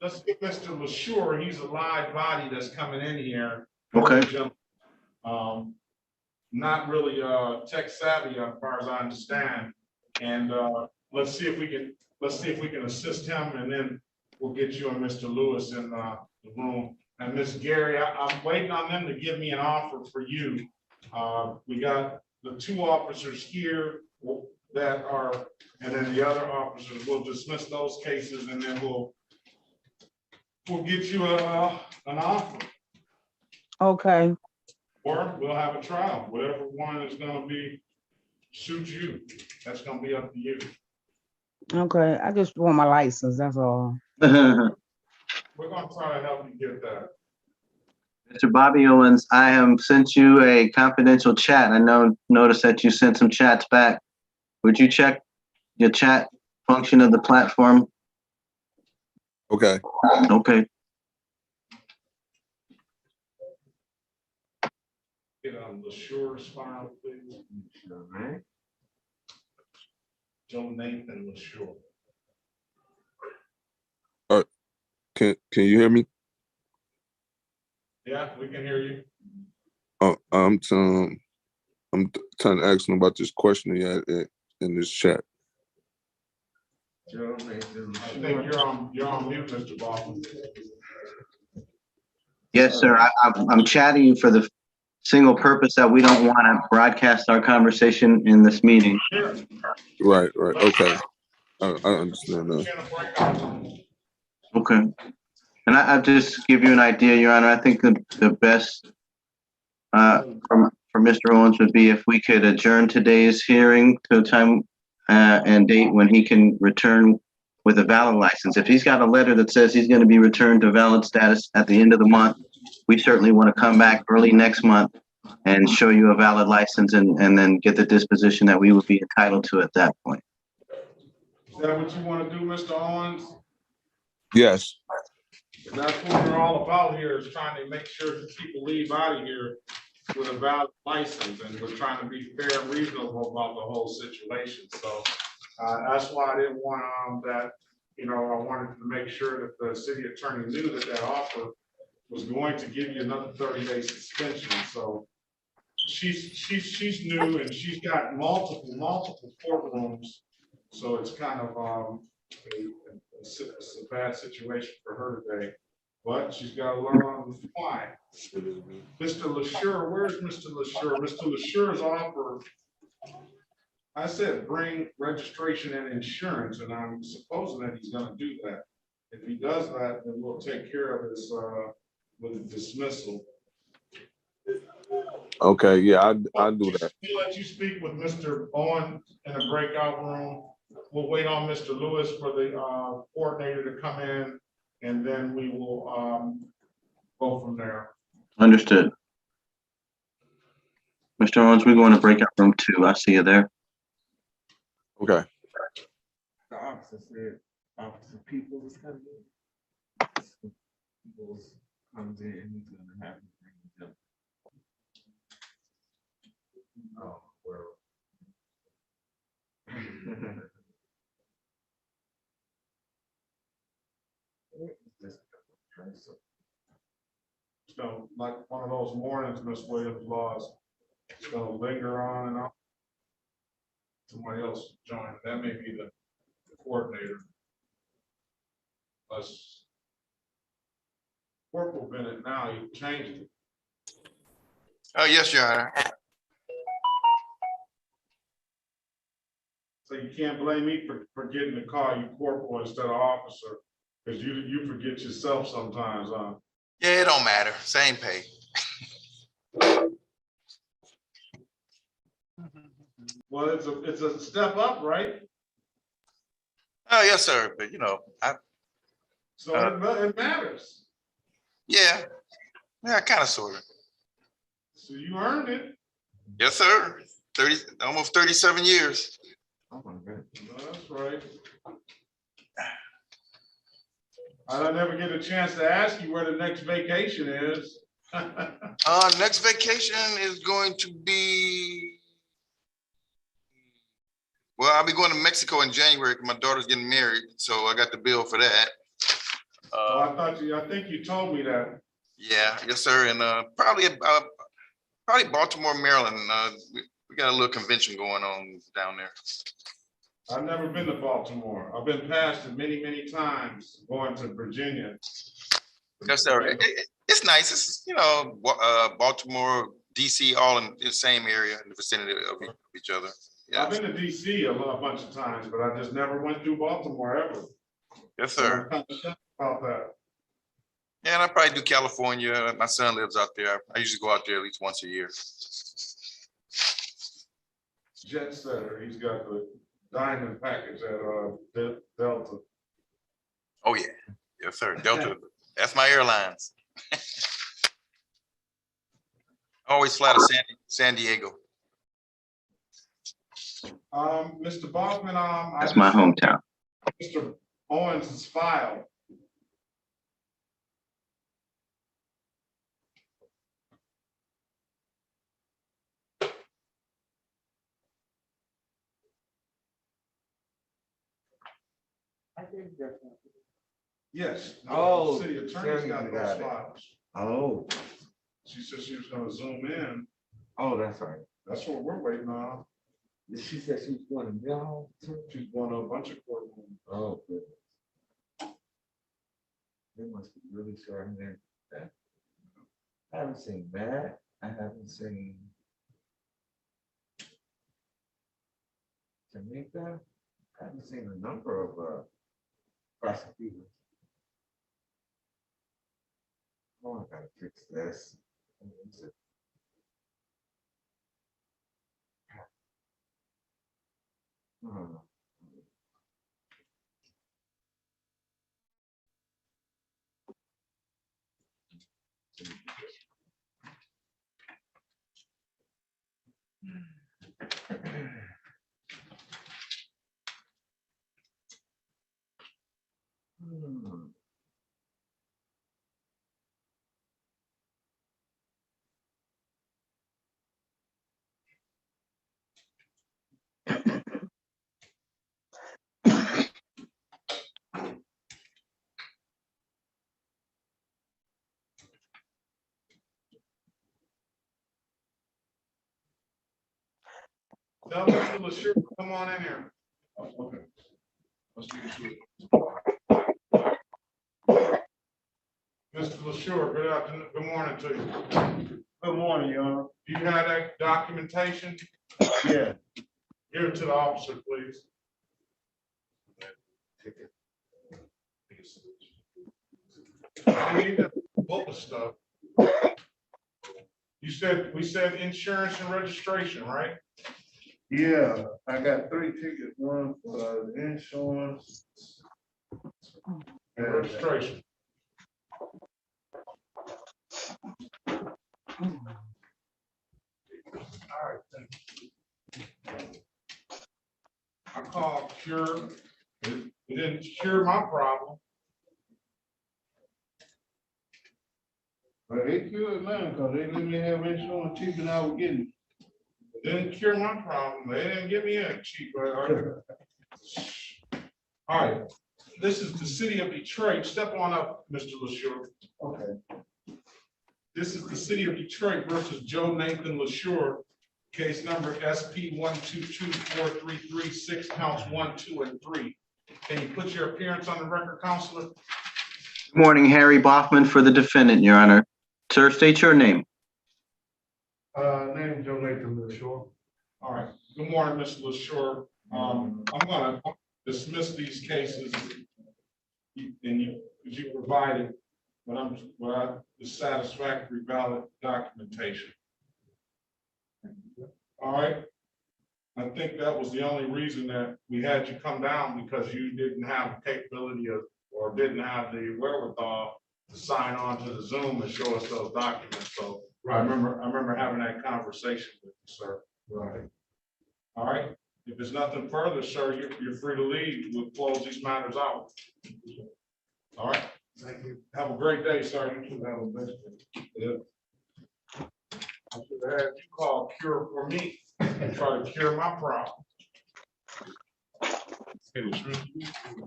Let's get Mr. LaShure. He's a live body that's coming in here. Okay. not really tech savvy as far as I understand. And let's see if we can assist him, and then we'll get you and Mr. Lewis in the room. And Miss Gary, I'm waiting on them to give me an offer for you. We got the 2 officers here that are, and then the other officers, we'll dismiss those cases, and then we'll get you an offer, Okay, or we'll have a trial, whatever one is gonna be suit you. That's gonna be up to you. okay. I just want my license, that's all. We're gonna try to help you get that. Mr. Bobby Owens, I have sent you a confidential chat. I noticed that you sent some chats back. Would you check your chat function of the platform? Okay. Okay. Get on LaSure's file, please. All right. Joe Nathan LaSure. Can you hear me? Yeah, we can hear you. I'm trying to ask him about this question he had in this chat. Joe Nathan. I think you're on mute, Mr. Baldwin. Yes, sir. I'm chatting you for the single purpose that we don't want to broadcast our conversation in this meeting. Right. Okay. I understand now. Okay. And I just give you an idea, Your Honor. I think the best for Mr. Owens would be if we could adjourn today's hearing to a time and date when he can return with a valid license. If he's got a letter that says he's going to be returned to valid status at the end of the month, we certainly want to come back early next month and show you a valid license and then get the disposition that we would be entitled to at that point. Is that what you want to do, Mr. Owens? Yes. That's what we're all about here, is trying to make sure that people leave out of here with a valid license, and we're trying to be fair and reasonable about the whole situation. So that's why I didn't want that, I wanted to make sure that the city attorney knew that offer was going to give you another 30-day suspension. So she's new, and she's got multiple courtrooms. So it's kind of it's a bad situation for her today, but she's got to learn on the fly. Mr. LaSure, where's Mr. LaSure? Mr. LaSure's offer, I said, bring registration and insurance, and I'm supposing that he's going to do that. If he does that, then we'll take care of this with dismissal. Okay. Yeah, I'll do that. We'll let you speak with Mr. Owen in a breakout room. We'll wait on Mr. Lewis for the coordinator to come in, and then we will go from there. Understood. Mr. Owens, we're going to breakout room 2. I see you there. Okay. The officer said, Officer Peoples coming in. Peoples comes in, and he's gonna have to bring them. Oh, well. So, like one of those mornings, Miss Williams lost, it's gonna linger on and on. Somebody else join, that may be the coordinator. Us. Corporal Bennett, now you changed it. Oh, yes, Your Honor. So you can't blame me for getting to call you corporal instead of officer, because you forget yourself sometimes, huh? Yeah, it don't matter. Same pay. Well, it's a step up, right? Oh, yes, sir. But So it matters. yeah, kind of, sort of. So you earned it. Yes, sir. Almost 37 years. Oh my God. That's right. I never get a chance to ask you where the next vacation is. Next vacation is going to be, well, I'll be going to Mexico in January because my daughter's getting married, so I got the bill for that. I think you told me that. Yeah, yes, sir. And probably Probably Baltimore, Maryland. We got a little convention going on down there. I've never been to Baltimore. I've been past it many, many times going to Virginia. Yes, sir. It's nice. It's, Baltimore, DC, all in the same area in the vicinity of each other. I've been to DC a bunch of times, but I just never went through Baltimore ever. Yes, So sir. I'm kind of shocked about that. Yeah, and I probably do California. My son lives out there. I usually go out there at least once a year. Jet setter, he's got the diamond package at Delta. Oh, yeah. Yes, sir. Delta. That's my airlines. I always fly to San Diego. Mr. Bachman, That's my hometown. Mr. Owens' file. I think that's. Yes. Oh, City attorney's Sherry got got those it. files. Oh, She said she was gonna zoom in. oh, that's right. That's what we're waiting on. She said she was going to Mill. She's going to a bunch of courtrooms. Oh, goodness. They must be really short in that. I haven't seen that. I haven't seen Jamaica. I haven't seen a number of prosecutors. Oh, I gotta fix this. Hmm. Hmm. Tell Mr. LaSure, come on in here. Oh, okay. Mr. LaSure, good afternoon, good morning to you. Good morning, Your Honor. Do you have that documentation? Yeah. Give it to the officer, please. I need to book the stuff. We said insurance and registration, right? Yeah, I got 3 tickets, one for insurance. And registration. All right, thank you. I called Cure. It didn't cure my problem. But they cured mine because they let me have insurance cheaper than I was getting. It didn't cure my problem. They didn't give me a cheap. All right, this is the city of Detroit. Step on up, Mr. LaSure. Okay. This is the city of Detroit versus Joe Nathan LaSure. Case number SP 1224336, counts 1, 2, and 3. Can you put your appearance on the record, Counselor? Good morning, Harry Bachman for the defendant, Your Honor. Sir, state your name. Name Joe Nathan LaSure. All right. Good morning, Mr. LaSure. I'm gonna dismiss these cases and you provided the satisfactory valid documentation. All right. I think that was the only reason that we had you come down, because you didn't have the capability of, or didn't have the wherewithal to sign on to the Zoom and show us those documents. So I remember having that conversation with you, sir. Right. All right. If there's nothing further, sir, you're free to leave. We'll close these matters out. All right. Thank you. Have a great day, sir. You too. Have a blessed day. Yeah. I should have had you call Cure for me and try to cure my problem.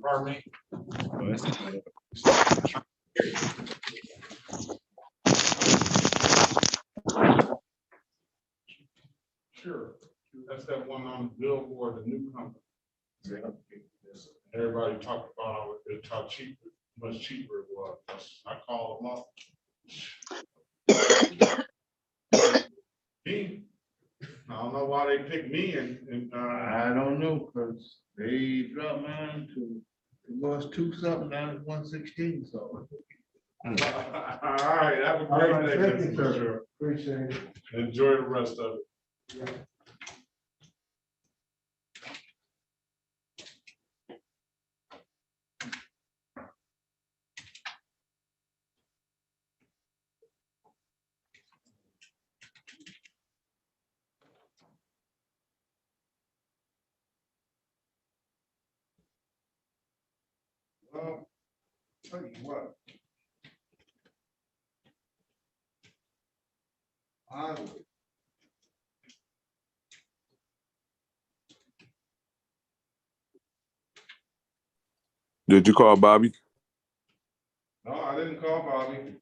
Pardon me? everybody talked about how cheap, much cheaper it was. I called them up. Me, I don't know why they picked me and I don't know, cause they dropped mine to, it was 2 something, now it's 116, so. all right, have a All right, great day. thank you, Mr. sir. Ventura. Appreciate it. Enjoy the rest of it. Well, tell you what. I Did you call Bobby? No, I didn't call Bobby.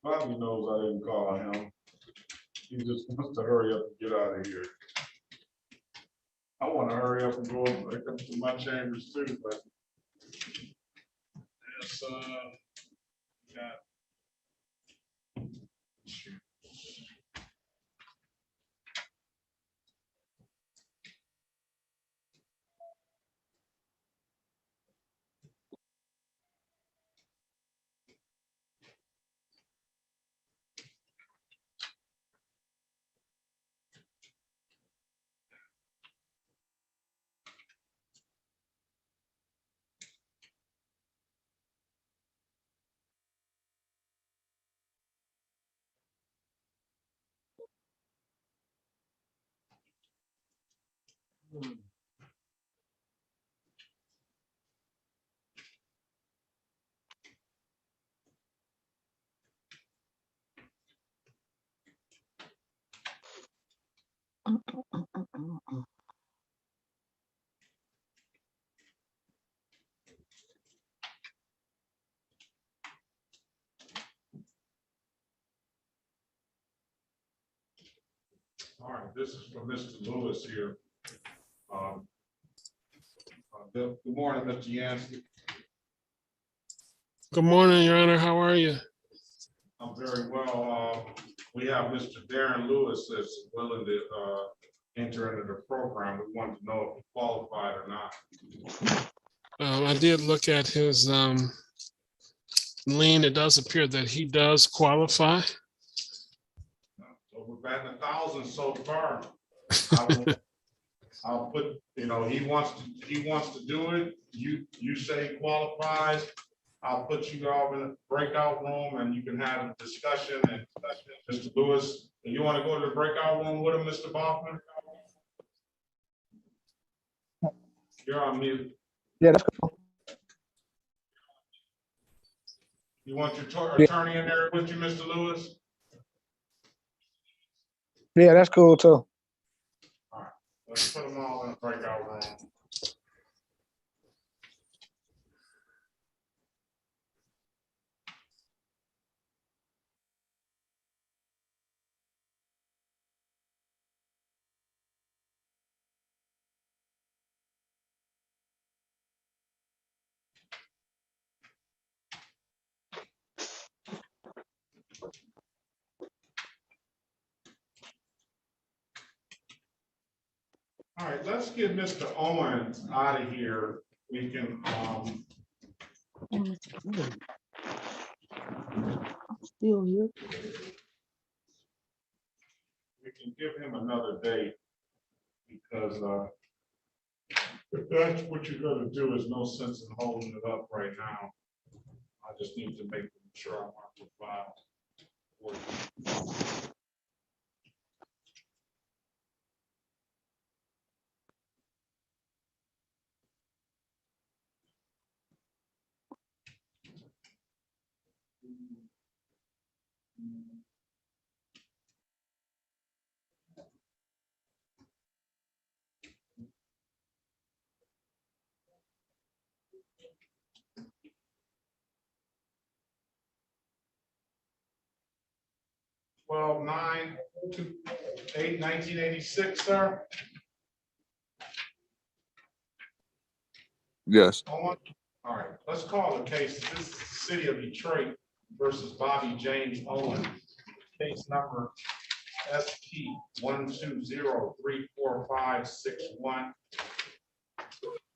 Bobby knows I didn't call him. He just wants to hurry up and get out of here. I want to hurry up and go back up to my chambers too, but it's, got. All right, this is from Mr. Lewis here. Good morning, Mr. Yancey. Good morning, Your Honor. How are you? I'm very well. We have Mr. Darren Lewis that's willing to enter into the program. We wanted to know if he qualified or not. I did look at his lien. It does appear that he does qualify. So we're batting 1,000 so far. I'll put, he wants to do it. You say he qualifies. I'll put you all in a breakout room and you can have a discussion. And Mr. Lewis, you want to go to the breakout room with him, Mr. Baughman? You're on mute. Yeah, that's cool. You want your attorney in there with you, Mr. Lewis? Yeah, that's cool too. All right, let's put them all in a breakout room. All right, let's get Mr. Owens out of here. We can, I'm still here. we can give him another date because if that's what you're gonna do, is no sense in holding it up right now. I just need to make sure I'm on the file. for you. Well, 9/8/1986, sir. Yes. All right, let's call the case. This is the City of Detroit versus Bobby James Owen. Case number SP 120346561.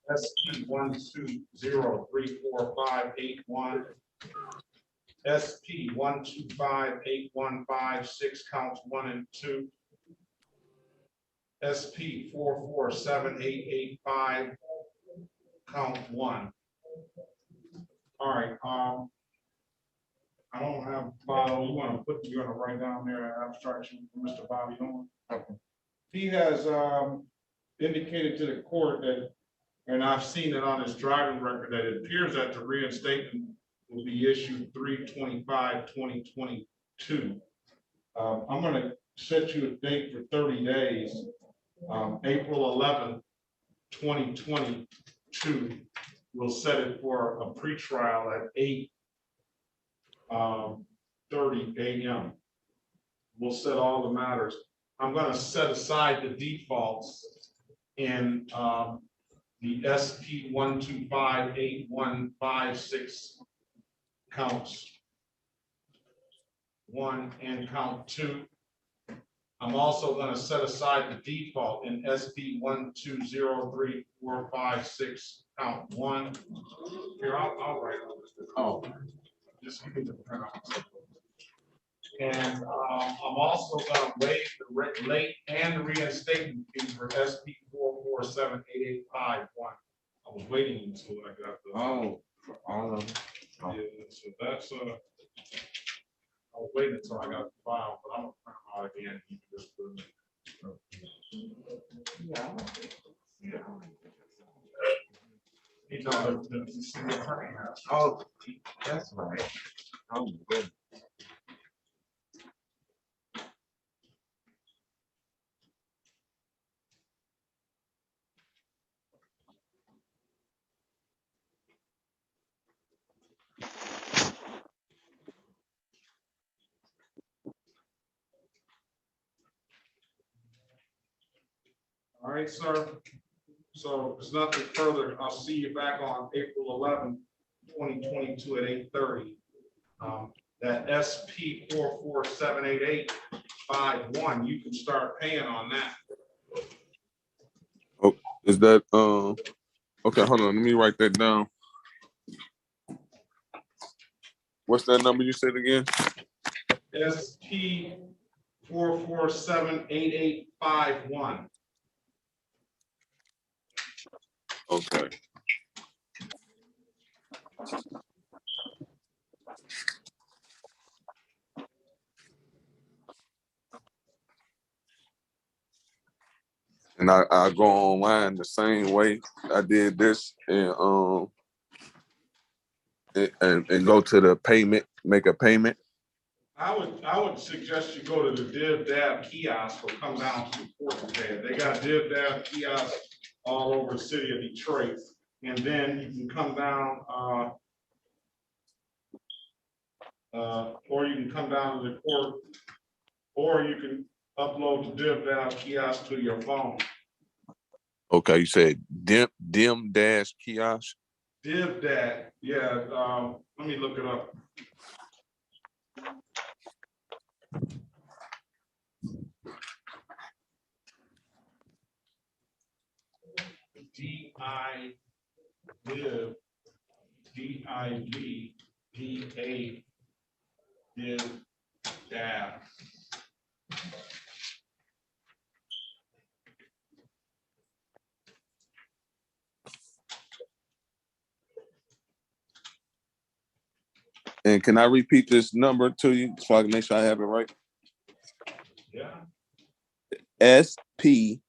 SP 1203458 SP 1258156 counts 1 and 2. SP 447885 count 1. All right, I don't have file. You're gonna write down there an abstraction for Mr. Bobby Owen. Okay. He has indicated to the court that, and I've seen it on his driving record, that it appears that the reinstatement will be issued 3/25/2022. I'm gonna set you a date for 30 days, April 11th, 2022. We'll set it for a pretrial at 8:30 a.m. We'll set all the matters. I'm gonna set aside the defaults in the SP 1258156 counts 1 and count 2. I'm also going to set aside the default in SP 1203456 count 1. Here, I'll write on this. Oh, just give me the printout. And I'm also going to waive the late and the reinstatement fee for SP 447885. I was waiting until I got the. Oh, for all of them. Oh. Yeah, so that's I was waiting until I got the file, but I'm gonna print them out again. You can just put them in. Yeah. You know, the city attorney has. Oh, that's right. Oh, good. All right, sir. So there's nothing further. I'll see you back on April 11th, 2022 at 8:30. That SP 447885 you can start paying on that. Oh, is that okay, hold on, let me write that down. What's that number you said again? SP 447885. Okay. And I go online the same way I did this and go to the payment, make a payment. I would suggest you go to the Div Dab kiosk or come down to the court and pay it. They got Div Dab kiosks all over the city of Detroit. And then you can come down or you can come down to the court, or you can upload the Div Dab kiosk to your phone. Okay, you said dim dash kiosk. Div Dab, yeah. Let me look it up. DIVDAB Div Dab. And can I repeat this number to you so I can make sure I have it right? Yeah. SP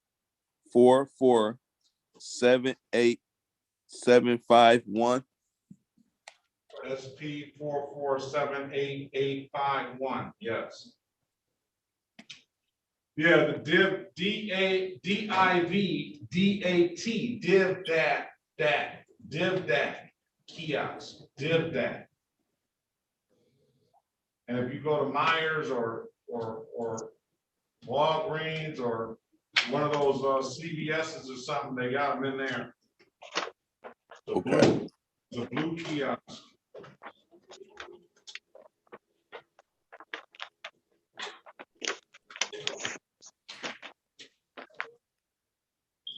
4478751. SP 447885. Yes. Yeah, the Div kiosk, Div Dat. And if you go to Myers or Walgreens or one of those CVS's or something, they got them in there. Okay. The blue kiosk.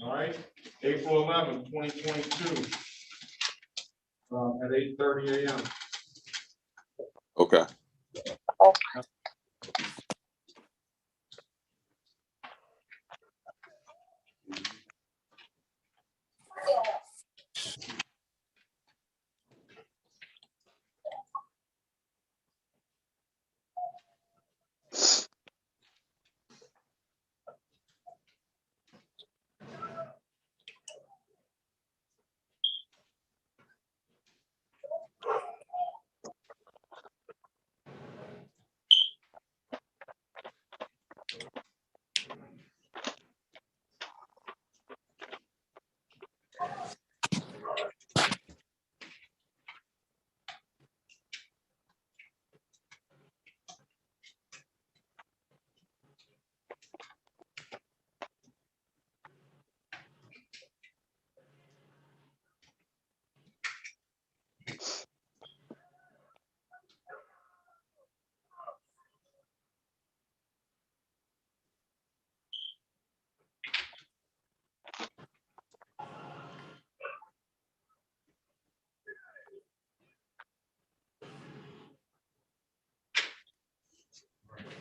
All right, April 11, 2022. At 8:30 a.m. Okay.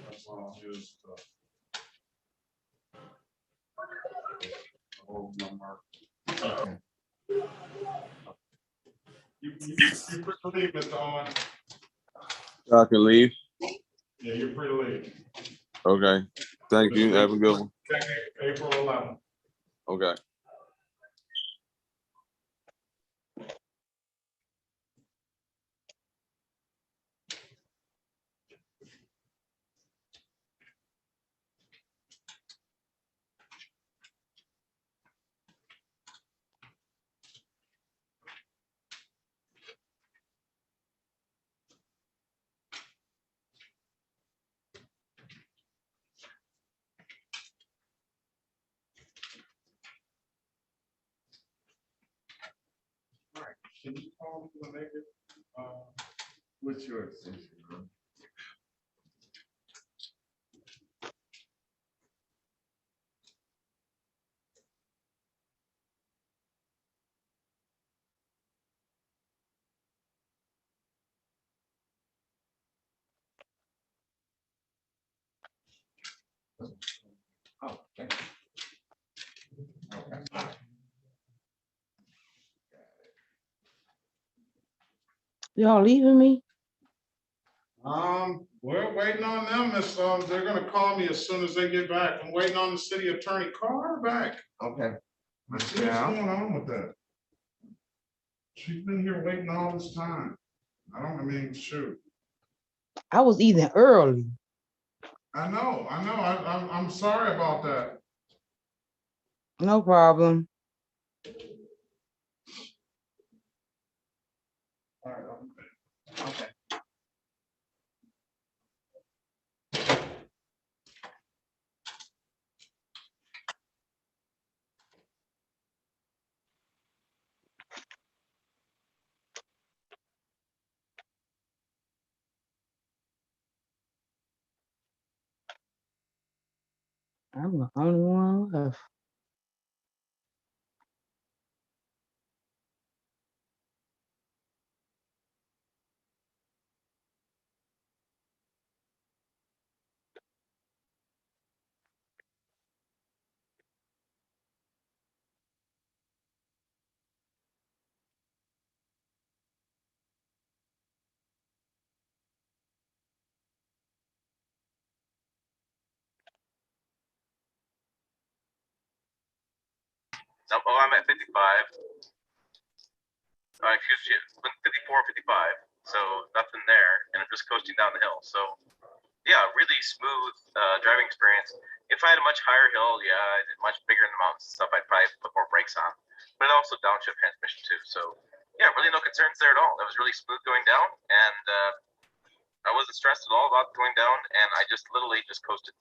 That's all his stuff. Oh, my mark. Okay. You free to leave, Mr. Owen. I can leave. Yeah, you're free to leave. Okay. Thank you. Have a good one. April 11th. Okay. All right, can you call me when they get, What's your extension? Ron? Oh, thank you. Okay. Y'all leaving me? We're waiting on them. They're gonna call me as soon as they get back. I'm waiting on the city attorney. Call her back. Okay. Let's see what's going on with that. She's been here waiting all this time. I mean, shoot. I was eating early. I know. I'm sorry about that. No problem. All right. Okay. I'm the only one left. Oh, I'm at 55. Excuse me, 54, 55. So nothing there, and I'm just coasting down the hill. So yeah, really smooth driving experience. If I had a much higher hill, yeah, much bigger in the mountains and stuff, I'd probably put more brakes on. But also downshift transmission too. So yeah, really no concerns there at all. That was really smooth going down, and I wasn't stressed at all about going down, and I just literally just coasted.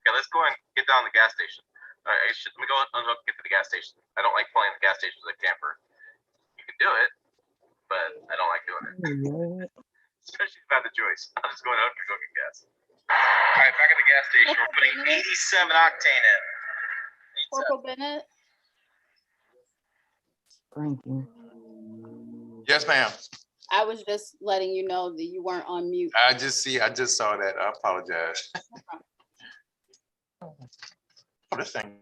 Okay, let's go and get down to the gas station. All right, let me go unhook and get to the gas station. I don't like pulling the gas station as a camper. Especially about the Joyce. I'm just going out to go get gas. All right, back at the gas station. We're putting 87 octane in. Corporal Bennett, Thank you. Yes, ma'am. I was just letting you know that you weren't on mute. I just saw that. I apologize. Oh, this thing.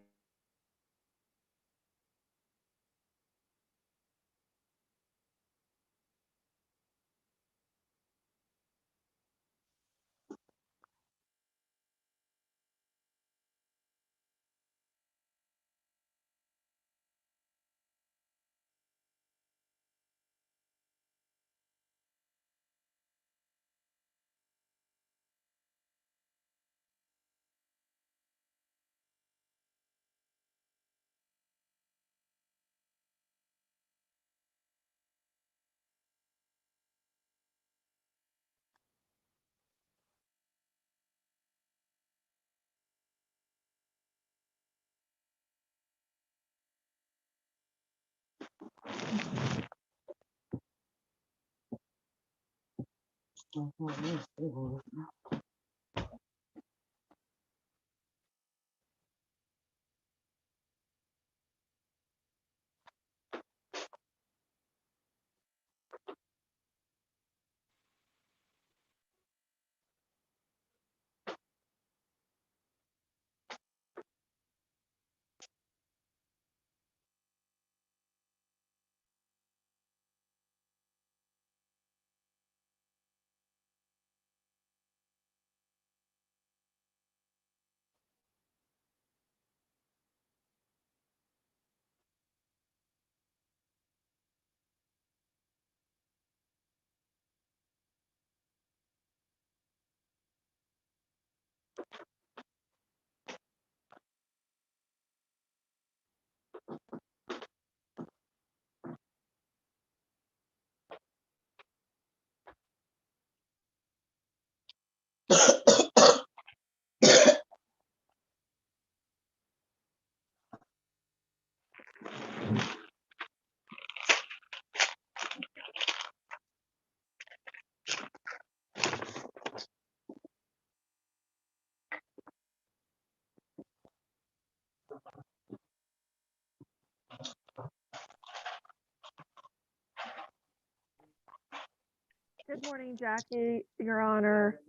Good morning, Jackie, Your Honor.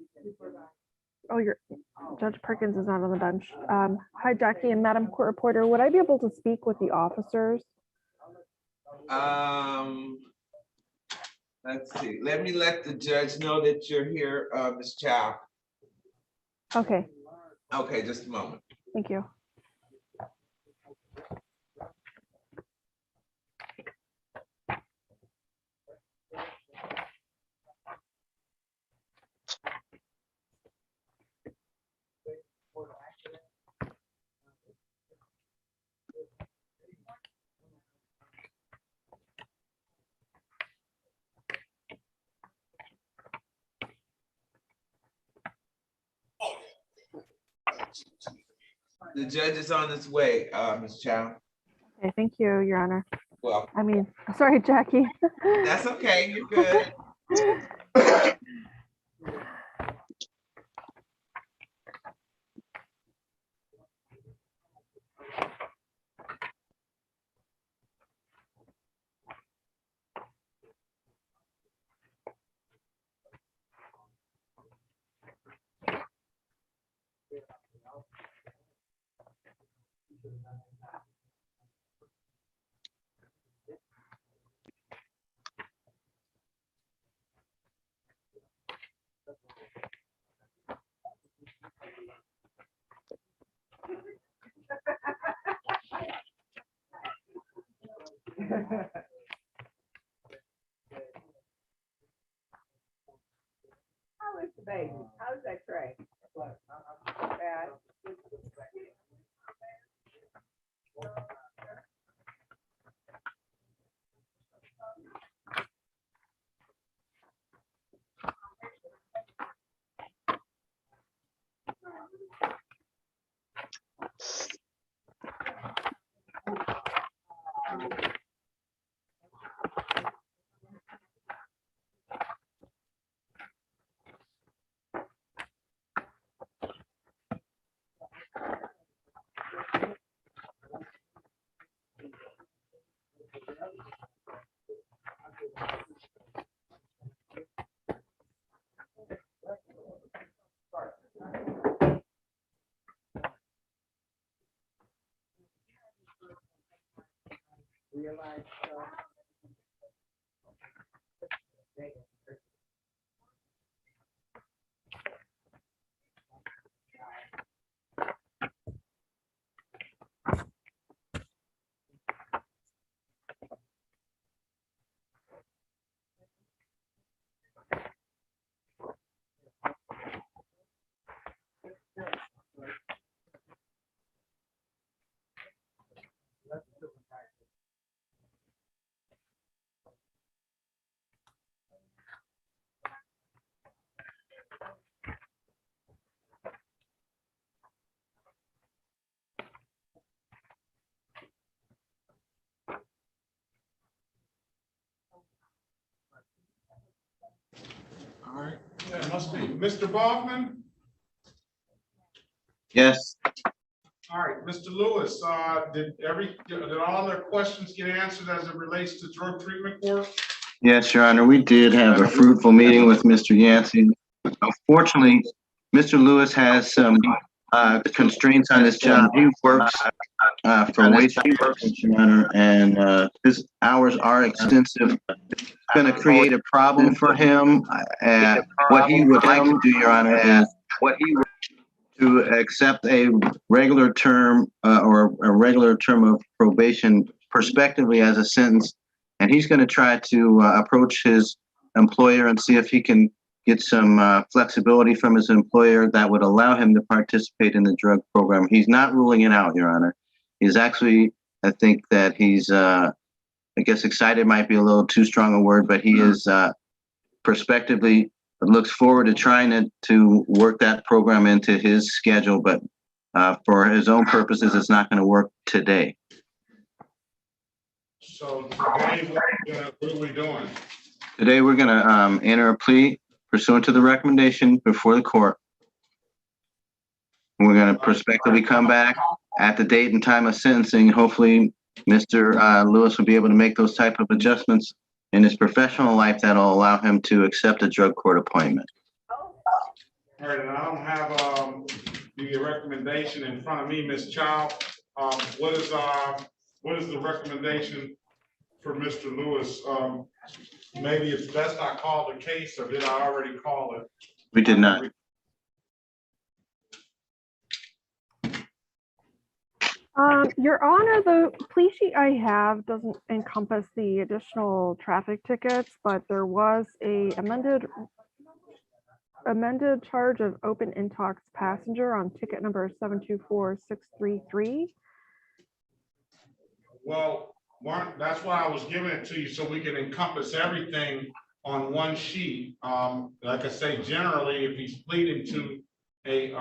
Oh, Judge Perkins is not on the bench. Hi, Jackie and Madam Court Reporter. Would I be able to speak with the officers? Let's see. Let me let the judge know that you're here, Ms. Chow. Okay, Okay, just a moment. thank you. The judge is on his way, Ms. Chow. Okay, thank you, Your Honor. Well, Sorry, Jackie. that's okay. You're good. How is the baby? How's that tray? Bad. All right, yeah, it must be. Mr. Bachman? Yes. All right, Mr. Lewis, did all their questions get answered as it relates to drug treatment court? Yes, Your Honor, we did have a fruitful meeting with Mr. Yancey. Unfortunately, Mr. Lewis has some constraints on his job. He works for wage workers, Your Honor, and his hours are extensive. It's going to create a problem for him. What he would like to do, Your Honor, is to accept a regular term or a regular term of probation prospectively as a sentence. And he's going to try to approach his employer and see if he can get some flexibility from his employer that would allow him to participate in the drug program. He's not ruling it out, Your Honor. He's actually, I think that he's, I guess excited might be a little too strong a word, but he is prospectively looks forward to trying to work that program into his schedule, but for his own purposes, it's not going to work today. So today, what are we doing? Today, we're going to enter a plea pursuant to the recommendation before the court. We're going to prospectively come back at the date and time of sentencing. Hopefully, Mr. Lewis will be able to make those type of adjustments in his professional life that'll allow him to accept a drug court appointment. All right, and I don't have the recommendation in front of me, Ms. Chow. What is the recommendation for Mr. Lewis? Maybe it's best I call the case, or did I already call it? We did not. Your Honor, the plea sheet I have doesn't encompass the additional traffic tickets, but there was a amended charge of open intox passenger on ticket number 724633. Well, that's why I was giving it to you, so we can encompass everything on one sheet. Like I say, generally, if he's pleading to a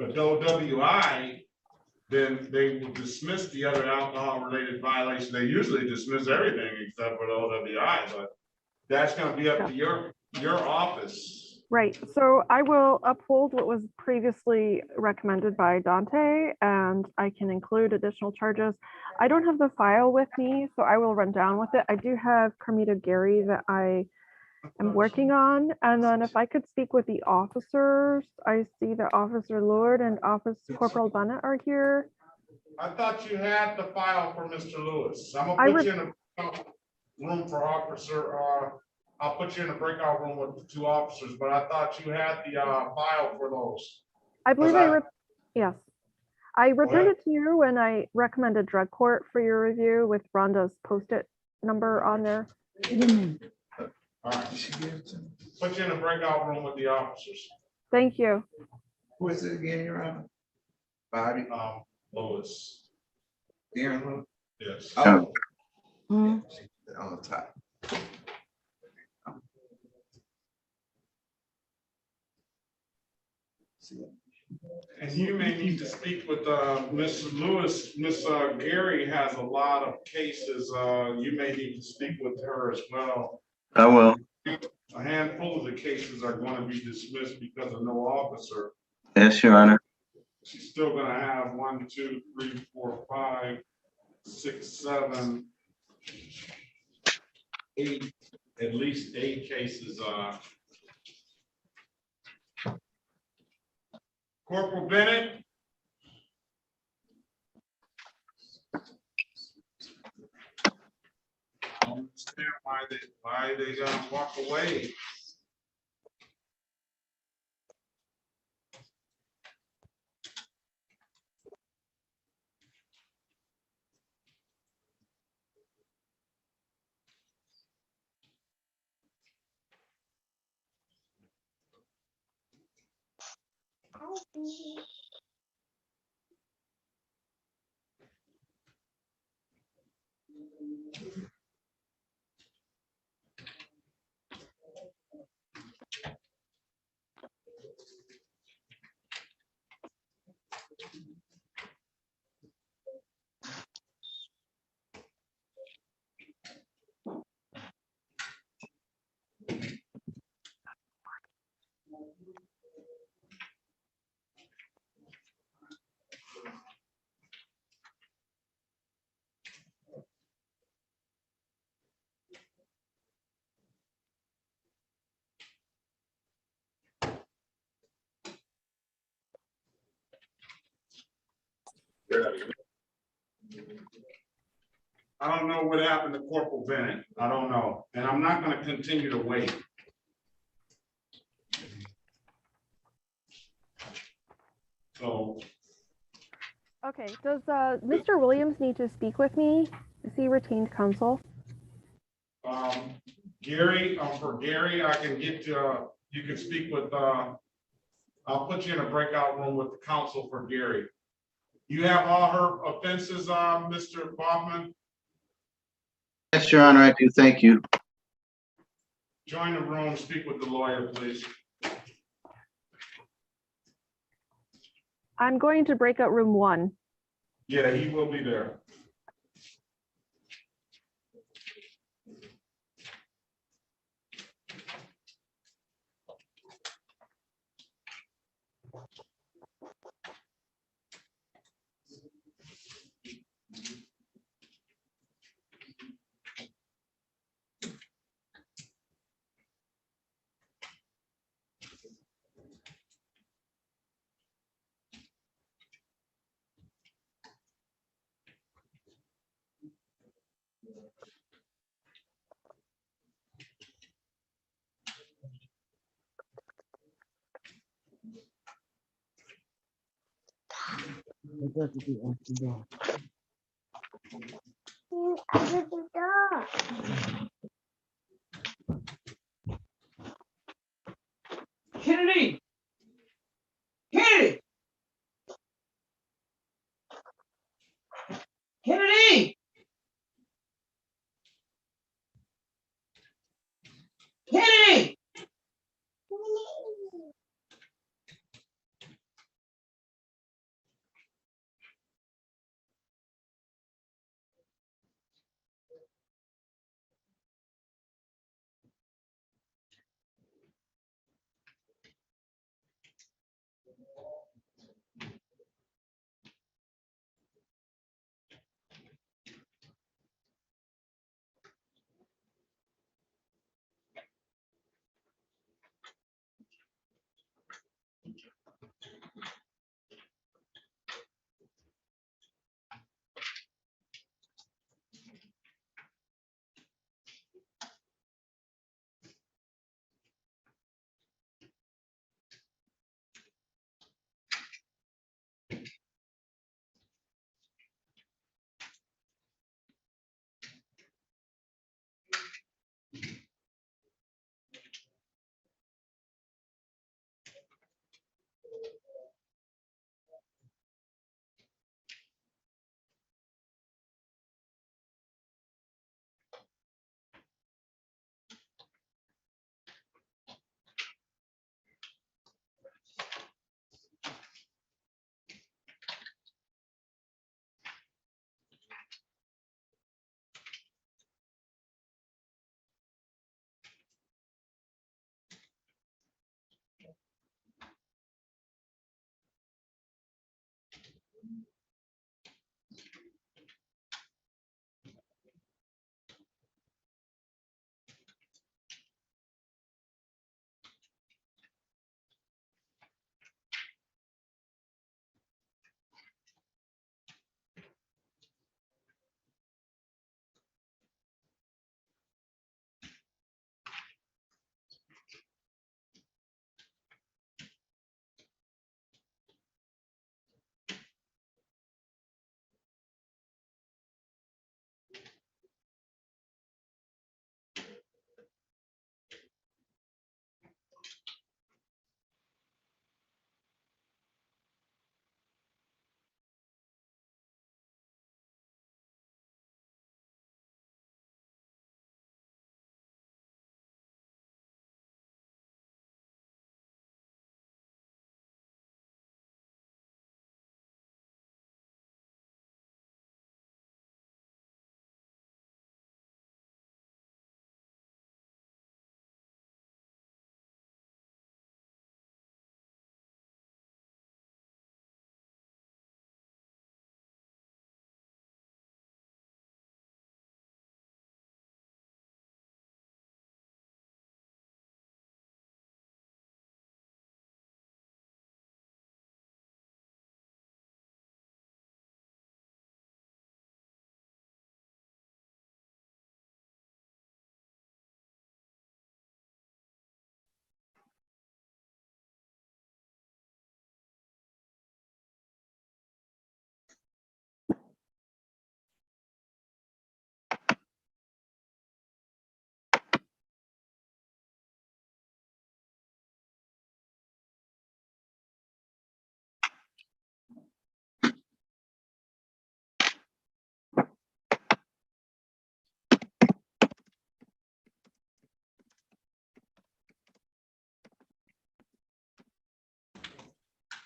OWI, then they will dismiss the other alcohol-related violation. They usually dismiss everything except for the OWI, but that's going to be up to your office. Right, so I will uphold what was previously recommended by Dante, and I can include additional charges. I don't have the file with me, so I will run down with it. I do have Carmita Gary that I am working on, and then if I could speak with the officers, I see that Officer Lord and Corporal Bennett are here. I thought you had the file for Mr. Lewis. I'm gonna put you in a room for officer, I'll put you in a breakout room with the two officers, but I thought you had the file for those. I believe yes. I returned it to you when I recommended drug court for your review with Rhonda's post-it number on there. All right. Put you in a breakout room with the officers. Thank you. Who is it again, Your Honor? Bobby? Lewis. Darren Lewis? Yes. Oh. Mm. On the top. And you may need to speak with Ms. Lewis. Ms. Gary has a lot of cases. You may need to speak with her as well. I will. A handful of the cases are going to be dismissed because of no officer. Yes, Your Honor. She's still going to have 1, 2, 3, 4, 5, 6, 7, at least 8 cases. Corporal Bennett? I don't understand why they gonna walk away. I don't know what happened to Corporal Bennett. I don't know. And I'm not gonna continue to wait. So, Okay, does Mr. Williams need to speak with me? Is he retained counsel? Gary, for Gary, I can get you, you can speak with, I'll put you in a breakout room with the counsel for Gary. You have all her offenses, Mr. Baughman? Yes, Your Honor, I do. Thank you. Join the room, speak with the lawyer, please. I'm going to breakout room 1. Yeah, he will be there. Kennedy! Kennedy! Kennedy! Kennedy!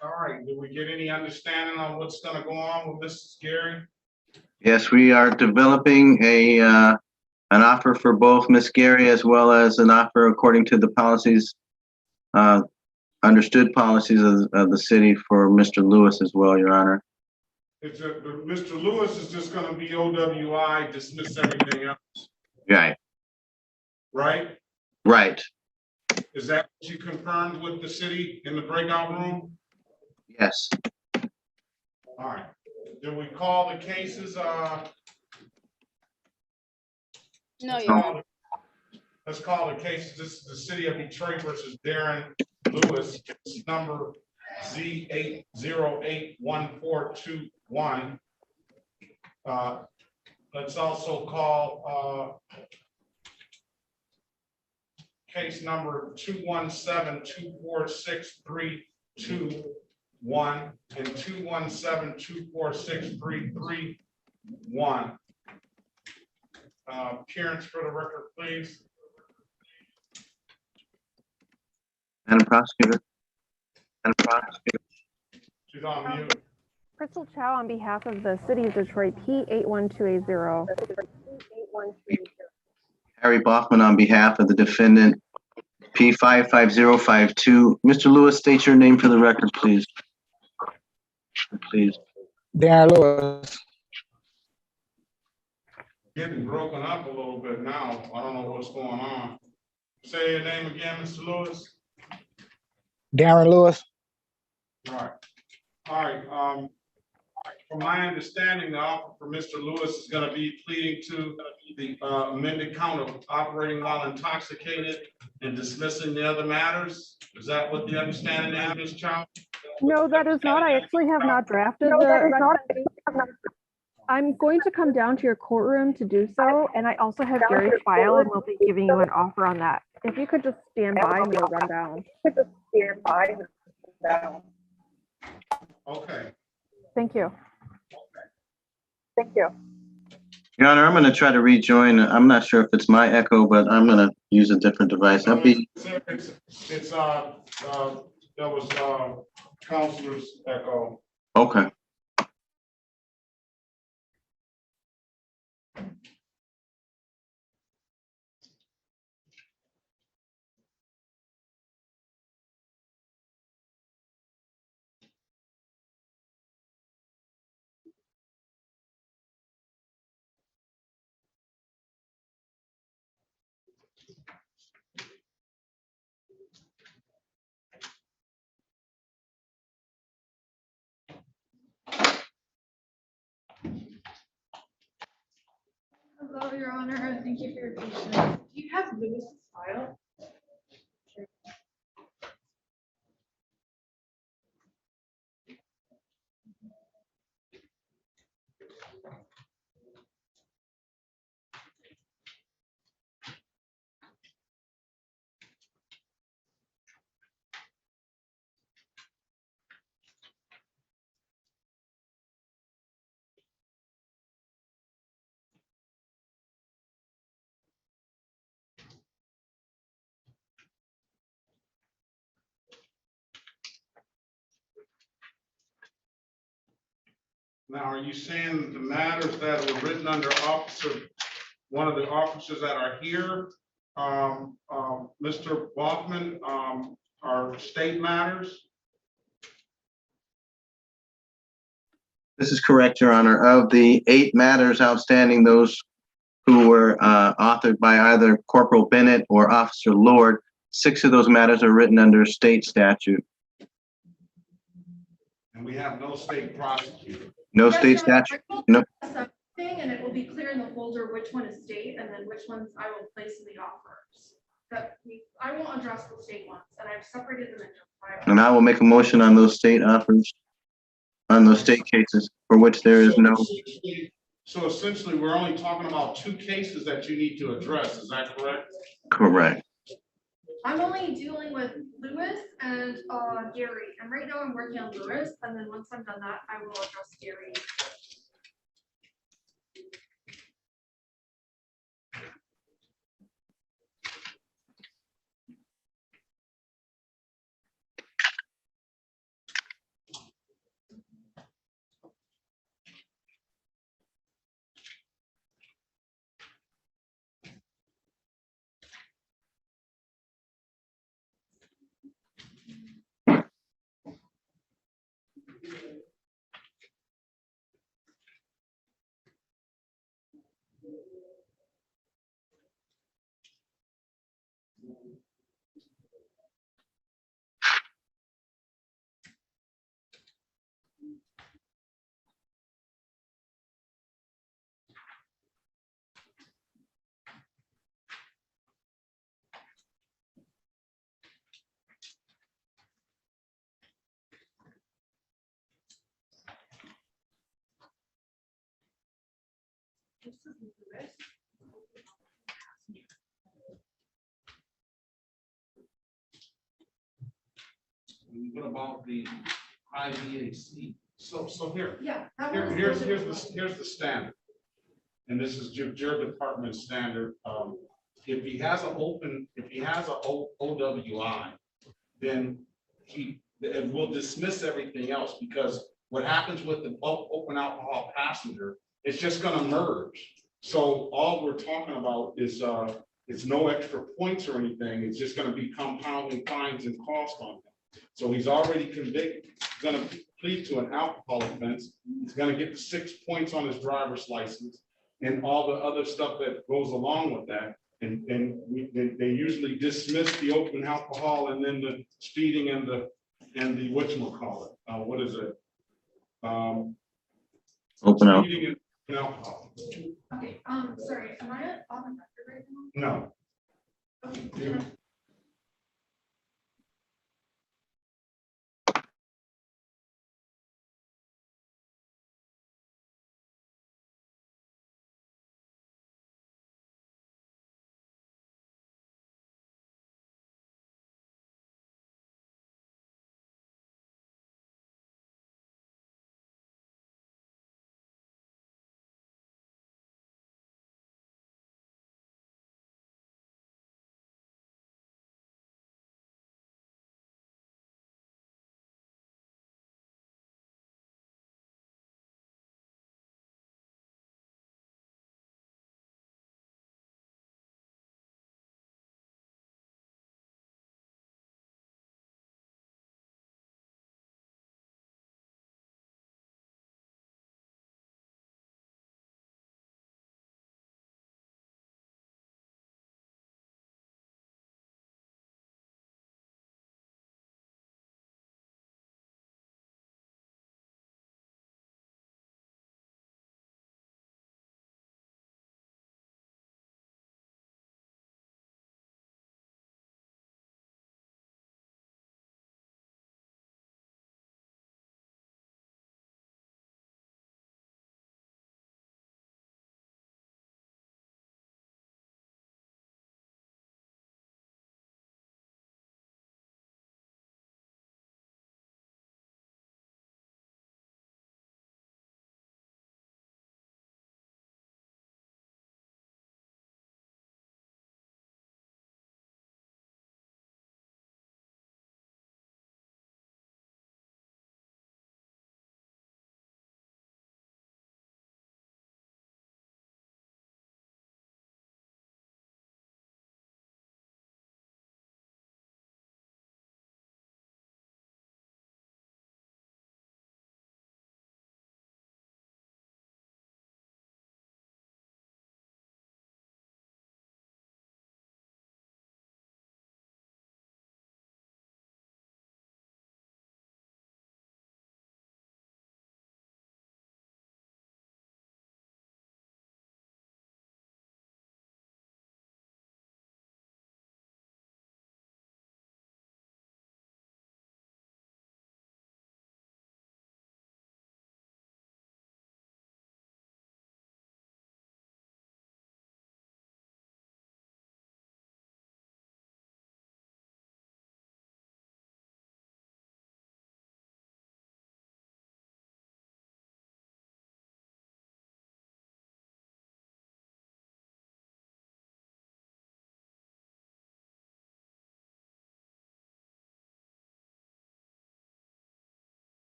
All right, did we get any understanding on what's gonna go on with Mrs. Gary? Yes, we are developing an offer for both Ms. Gary as well as an offer according to the policies, understood policies of the city for Mr. Lewis as well, Your Honor. It's Mr. Lewis is just gonna be OWI, dismiss everything else, Right, right? right. Is that what you confirmed with the city in the breakout room? Yes. All right, did we call the cases, No, Your Honor. let's call the cases, this is the city of Detroit versus Darren Lewis, it's number Z8081421. Let's also call, case number 217-246-321 and 217-246-331. Appearance for the record, please. Madam Prosecutor. Madam Prosecutor. She's on mute. Crystal Chow on behalf of the City of Detroit, P81280. Harry Baughman on behalf of the defendant, P55052. Mr. Lewis, state your name for the record, please. Please. Darren Lewis. Getting broken up a little bit now. I don't know what's going on. Say your name again, Mr. Lewis. Darren Lewis. All right. All right. From my understanding, the offer for Mr. Lewis is going to be pleading to the amended count of operating while intoxicated and dismissing the other matters. Is that what the understanding is, Ms. Chow? No, that is not. I actually have not drafted the recommendation. I'm going to come down to your courtroom to do so, and I also have Gary's file, and we'll be giving you an offer on that. If you could just stand by and we'll run down. Okay. Thank you. Thank you. Your Honor, I'm going to try to rejoin. I'm not sure if it's my echo, but I'm going to use a different device. I'll be. That was Counselor's echo. Okay. Hello, Your Honor. Thank you for your patience. Do you have Lewis's file? Now, are you saying the matters that were written under one of the officers that are here, Mr. Baughman, are state matters? This is correct, Your Honor. Of the 8 matters outstanding, those who were authored by either Corporal Bennett or Officer Lord, 6 of those matters are written under state statute. And we have no state prosecutor. No state statute. No. And it will be clear in the folder which one is state and then which ones I will place in the offers. I won't address the state ones, and I've separated them into files. And I will make a motion on those state offers, on those state cases for which there is no. So essentially, we're only talking about 2 cases that you need to address. Is that correct? Correct. I'm only dealing with Lewis and Gary, and right now I'm working on Lewis, and then once I'm done that, I will address Gary. What about the IVAC? So here, Yeah. that here, one's here's still- here's the standard. And this is your department standard. If he has an OWI, then we'll dismiss everything else, because what happens with the open alcohol passenger, it's just gonna merge. So all we're talking about is, it's no extra points or anything. It's just gonna be compounding fines and cost on him. So he's already convicted, he's gonna plead to an alcohol offense. He's gonna get 6 points on his driver's license and all the other stuff that goes along with that. And they usually dismiss the open alcohol and then the speeding and the whatchamacallit, what is it? Open out. Speeding and alcohol. Okay, sorry, am I on the record right now? No. Okay.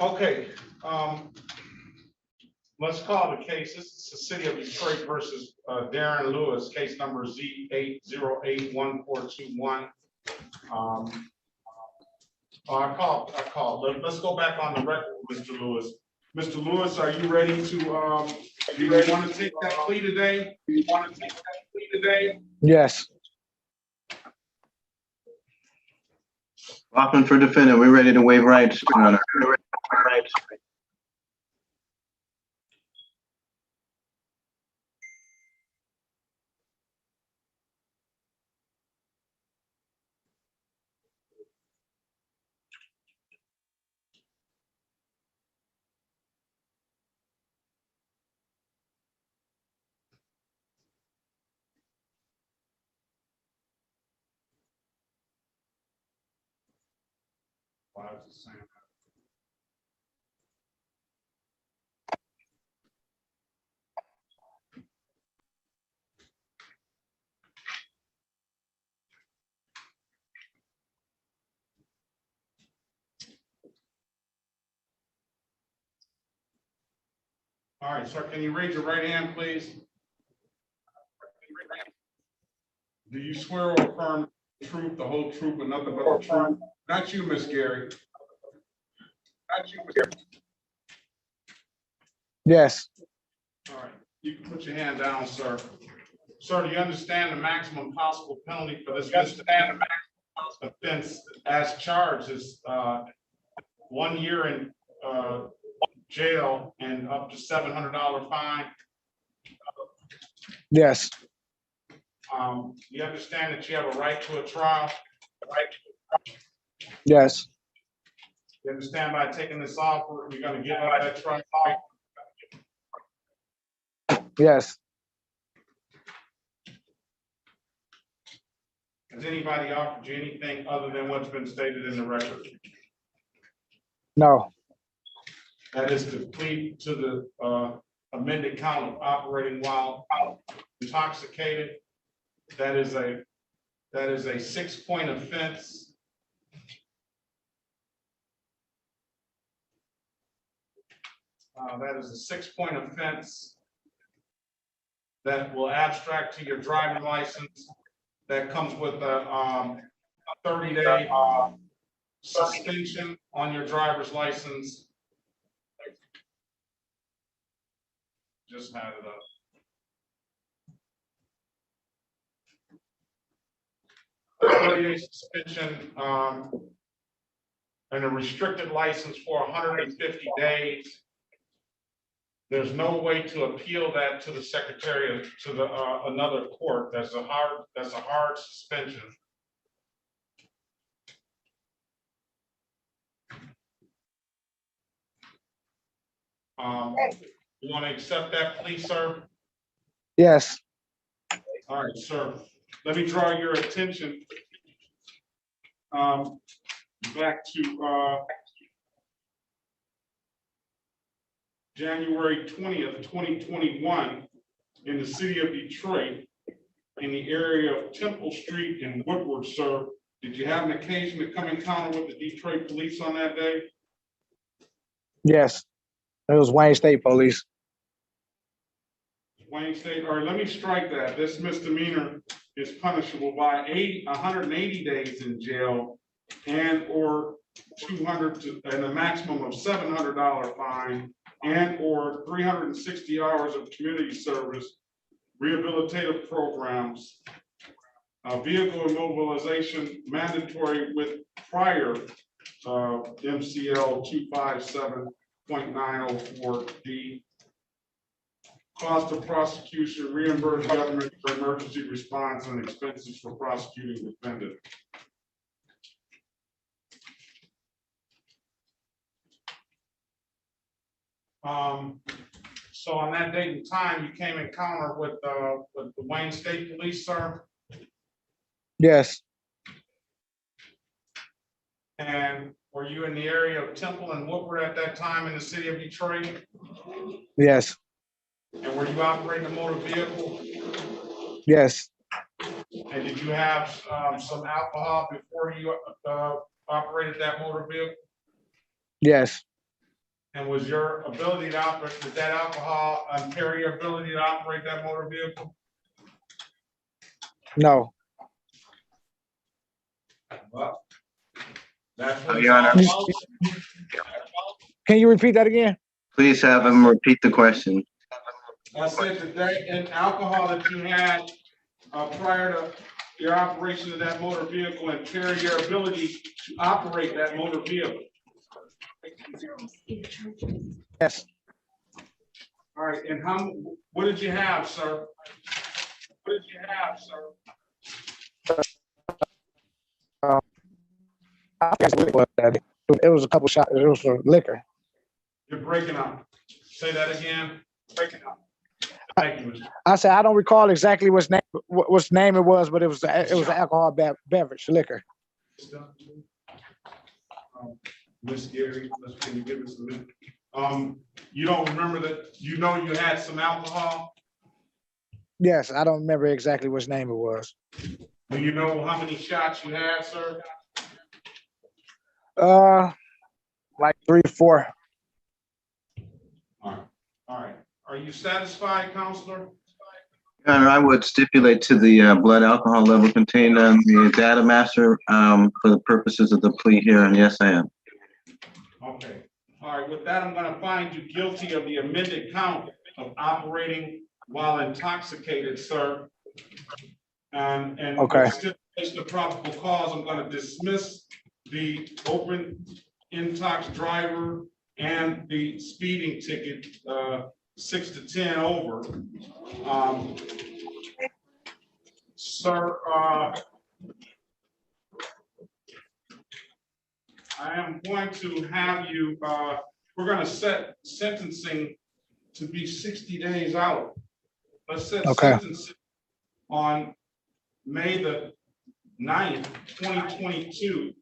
Okay, let's call the case. This is the city of Detroit versus Darren Lewis, case number Z8081421. I called. Let's go back on the record, Mr. Lewis. Mr. Lewis, are you ready to, do you want to take that plea today? Yes. Hoffman for defendant, we're ready to waive rights, Your Honor. All right, sir, can you raise your right hand, please? Do you swear or affirm the truth, the whole truth, and nothing but the truth? Not you, Miss Gary. Yes. All right, you can put your hand down, sir. Sir, do you understand the maximum possible penalty for this offense as charged is 1 year in jail and up to $700 fine? Yes. You understand that you have a right to a trial? Yes. You understand by taking this offer, you're gonna give up that trial? Yes. Has anybody offered you anything other than what's been stated in the record? No. That is to plead to the amended count of operating while intoxicated. That is a 6-point offense. That is a 6-point offense that will abstract to your driving license. That comes with a 30-day suspension on your driver's license. Just had it up. A 30-day suspension and a restricted license for 150 days. There's no way to appeal that to the secretary to the another court. That's a hard suspension. You want to accept that, please, sir? Yes. All right, sir. Let me draw your attention back to January 20th, 2021, in the city of Detroit, in the area of Temple Street in Woodward, sir. Did you have an occasion to come encounter with the Detroit police on that day? Yes. It was Wayne State Police. Wayne State, all right, let me strike that. This misdemeanor is punishable by 180 days in jail and or 200 and a maximum of $700 fine and or 360 hours of community service, rehabilitative programs, vehicle immobilization mandatory with prior MCL 257.904D. Cost of prosecution, reimburse government for emergency response and expenses for prosecuting defendant. So on that date and time, you came in encounter with the Wayne State Police, sir? Yes. And were you in the area of Temple and Woodward at that time in the city of Detroit? Yes. And were you operating a motor vehicle? Yes. And did you have some alcohol before you operated that motor vehicle? Yes. And was your ability to operate, did that alcohol impair your ability to operate that motor vehicle? No. Well, that's what it's Your all Honor, about. Can you repeat that again? please have him repeat the question. I said that and alcohol that you had prior to your operation of that motor vehicle impair your ability to operate that motor vehicle. Yes. All right, and what did you have, sir? What did you have, sir? I guess it was a couple shots. It was for liquor. You're breaking up. Say that again. Breaking up. Thank you. I said I don't recall exactly which name it was, but it was an alcohol beverage, liquor. Miss Gary, can you give us a minute? You don't remember that? You know you had some alcohol. Yes, I don't remember exactly which name it was. Do you know how many shots you had, sir? Like 3 or 4. All right. Are you satisfied, counselor? Your Honor, I would stipulate to the blood alcohol level contained on the data master for the purposes of the plea here, and yes, I am. Okay. All right. With that, I'm going to find you guilty of the amended count of operating while intoxicated, sir. And okay. Still based on probable cause, I'm going to dismiss the open intox driver and the speeding ticket 6 to 10 over. Sir, I am going to have you, we're going to set sentencing to be 60 days out. Let's set sentencing on May the 9th, 2022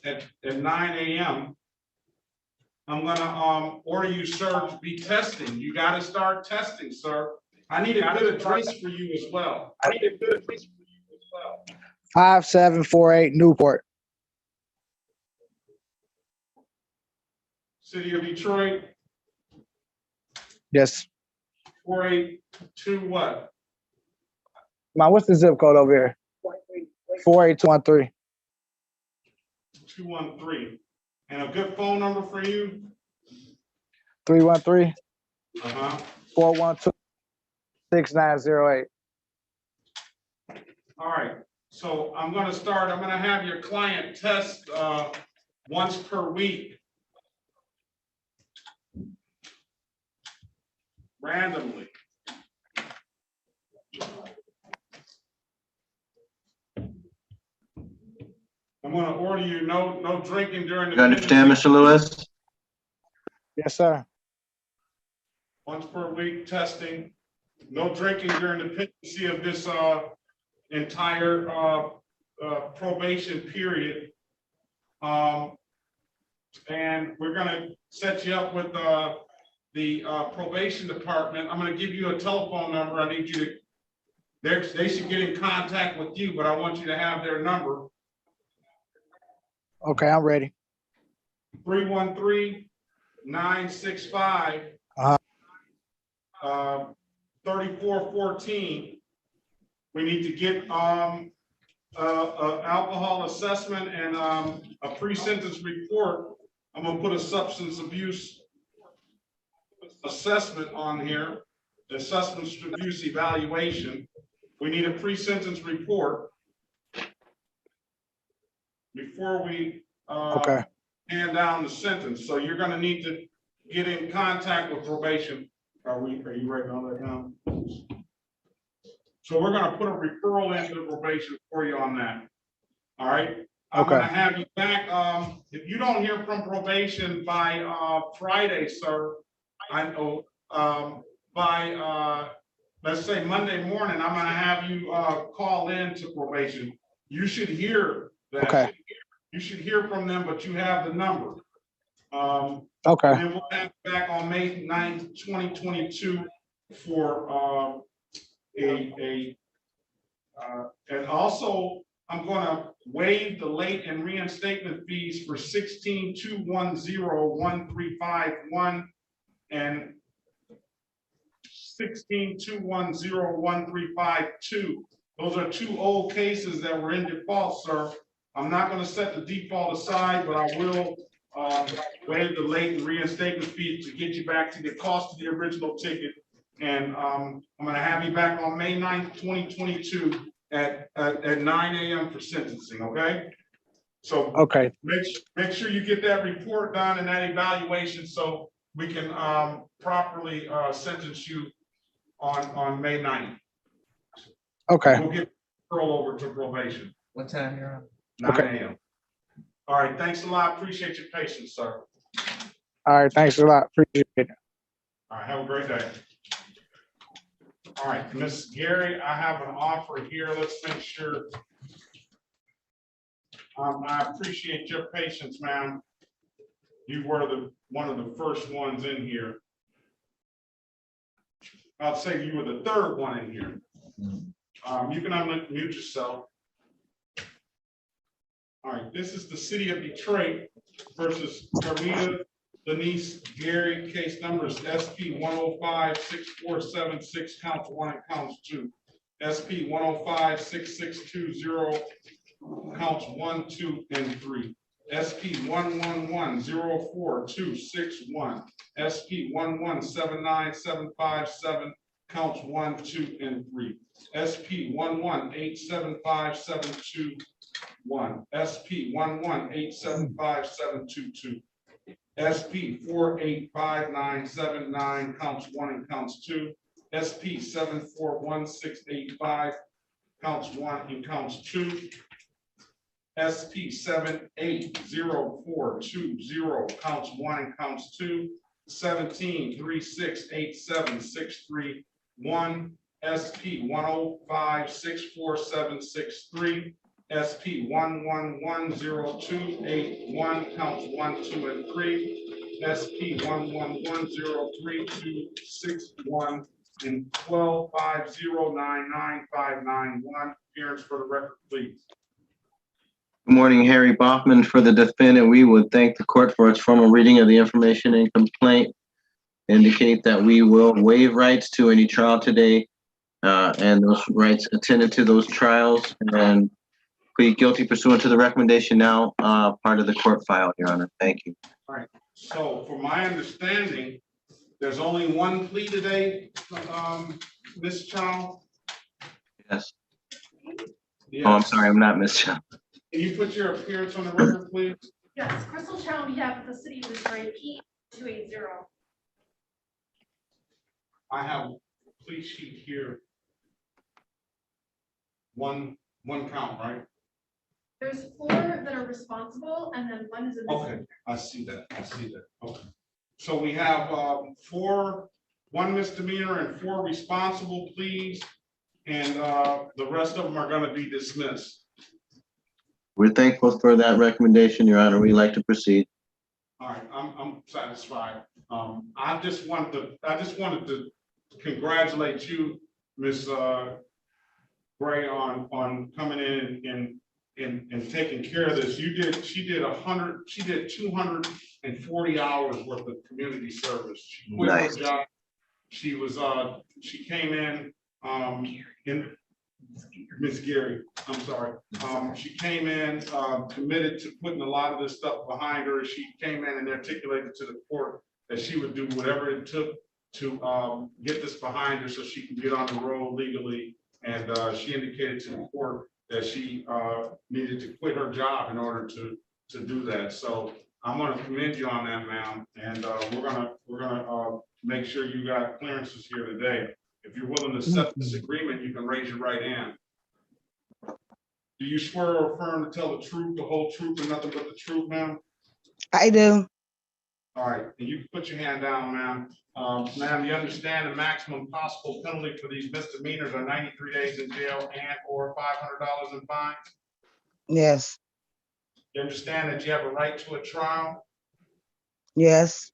at 9 a.m. I'm gonna order you, sir, to be testing. You gotta start testing, sir. I need a good address for you as well. 5748 Newport. City of Detroit, Yes. 482 what? What's the zip code over here? 48213. 213. And a good phone number for you? 313 Uh-huh. 412 6908. All right. So I'm gonna have your client test once per week. Randomly. I'm gonna order you no drinking during the. You understand, Mr. Lewis? Yes, sir. Once per week testing, no drinking during the pendency of this entire probation period. And we're gonna set you up with the probation department. I'm gonna give you a telephone number. I need you to, they should get in contact with you, but I want you to have their number. Okay, I'm ready. 313-965 3414. We need to get alcohol assessment and a pre-sentence report. I'm gonna put a substance abuse assessment on here, the substance abuse evaluation. We need a pre-sentence report before we hand down the sentence. So you're gonna need to get in contact with probation. Are you writing all that down? So we're gonna put a referral into the probation for you on that. All right. I'm gonna have you back. If you don't hear from probation by Friday, sir, I know by let's say Monday morning, I'm gonna have you call in to probation. You should hear that. Okay. You should hear from them, but you have the number. And then we'll have you back on May 9th, 2022 for and also I'm gonna waive the late and reinstatement fees for 16-210-1351 and 16-210-1352. Those are two old cases that were in default, sir. I'm not gonna set the default aside, but I will waive the late and reinstatement fee to get you back to the cost of the original ticket. And I'm gonna have you back on May 9th, 2022 at 9 a.m. for sentencing, okay? So Okay, make sure you get that report done and that evaluation so we can properly sentence you on May 9th. okay, We'll get Pearl over to probation, What time you're on? 9 Okay. a.m. All right, thanks a lot. Appreciate your patience, sir. all right, thanks a lot, appreciate it. All right, have a great day. All right, Miss Gary, I have an offer here. Let's make sure. I appreciate your patience, ma'am. You were one of the first ones in here. I'll say you were the third one in here. You can unmute yourself. All right, this is the city of Detroit versus Carmita Denise Gary. Case numbers SP 105-6476, counts 1 and counts 2. SP 105-6620, counts 1, 2, and 3. SP 111-04-261. SP 1179757, counts 1, 2, and 3. SP 1187571. SP 1187572. SP 485979, counts 1 and counts 2. SP 741685, counts 1 and counts 2. SP 780420, counts 1 and counts 2. 17368763. SP 105-64763, SP 1110281, counts 1, 2, and 3, SP 111032661, and 1250999591. Appearance for the record, please. Good morning, Harry Bachman for the defendant. We would thank the court for its formal reading of the information and complaint. Indicate that we will waive rights to any trial today, and those rights attended to those trials, and plead guilty pursuant to the recommendation now part of the court file, Your Honor. Thank you. All right, so from my understanding, there's only one plea today, Ms. Chow? Yes. Yes. Oh, I'm sorry, I'm not Ms. Chow. Can you put your appearance on the record, please? Yes, Crystal Chow on behalf of the city of Detroit, P280. I have a plea sheet here. One count, right? There's 4 that are responsible and then 1 is a Okay, misdemeanor. I see that, okay. So we have 1 misdemeanor and 4 responsible pleas, and the rest of them are gonna be dismissed. We're thankful for that recommendation, Your Honor. We'd like to proceed. All right, I'm satisfied. I just wanted to congratulate you, Ms. Gray, on coming in and taking care of this. She did 240 hours worth of community service. She quit Nice. her job. She came in Ms. Gary, I'm sorry. She came in committed to putting a lot of this stuff behind her. She came in and articulated to the court that she would do whatever it took to get this behind her so she can get on the road legally. And she indicated to the court that she needed to quit her job in order to do that. So I'm going to commend you on that, ma'am. And we're gonna make sure you got clearances here today. If you're willing to accept this agreement, you can raise your right hand. Do you swear or affirm to tell the truth, the whole truth, and nothing but the truth, ma'am? I do. All right, and you can put your hand down, ma'am. Ma'am, you understand the maximum possible penalty for these misdemeanors are 93 days in jail and or $500 in fines? Yes. You understand that you have a right to a trial? Yes.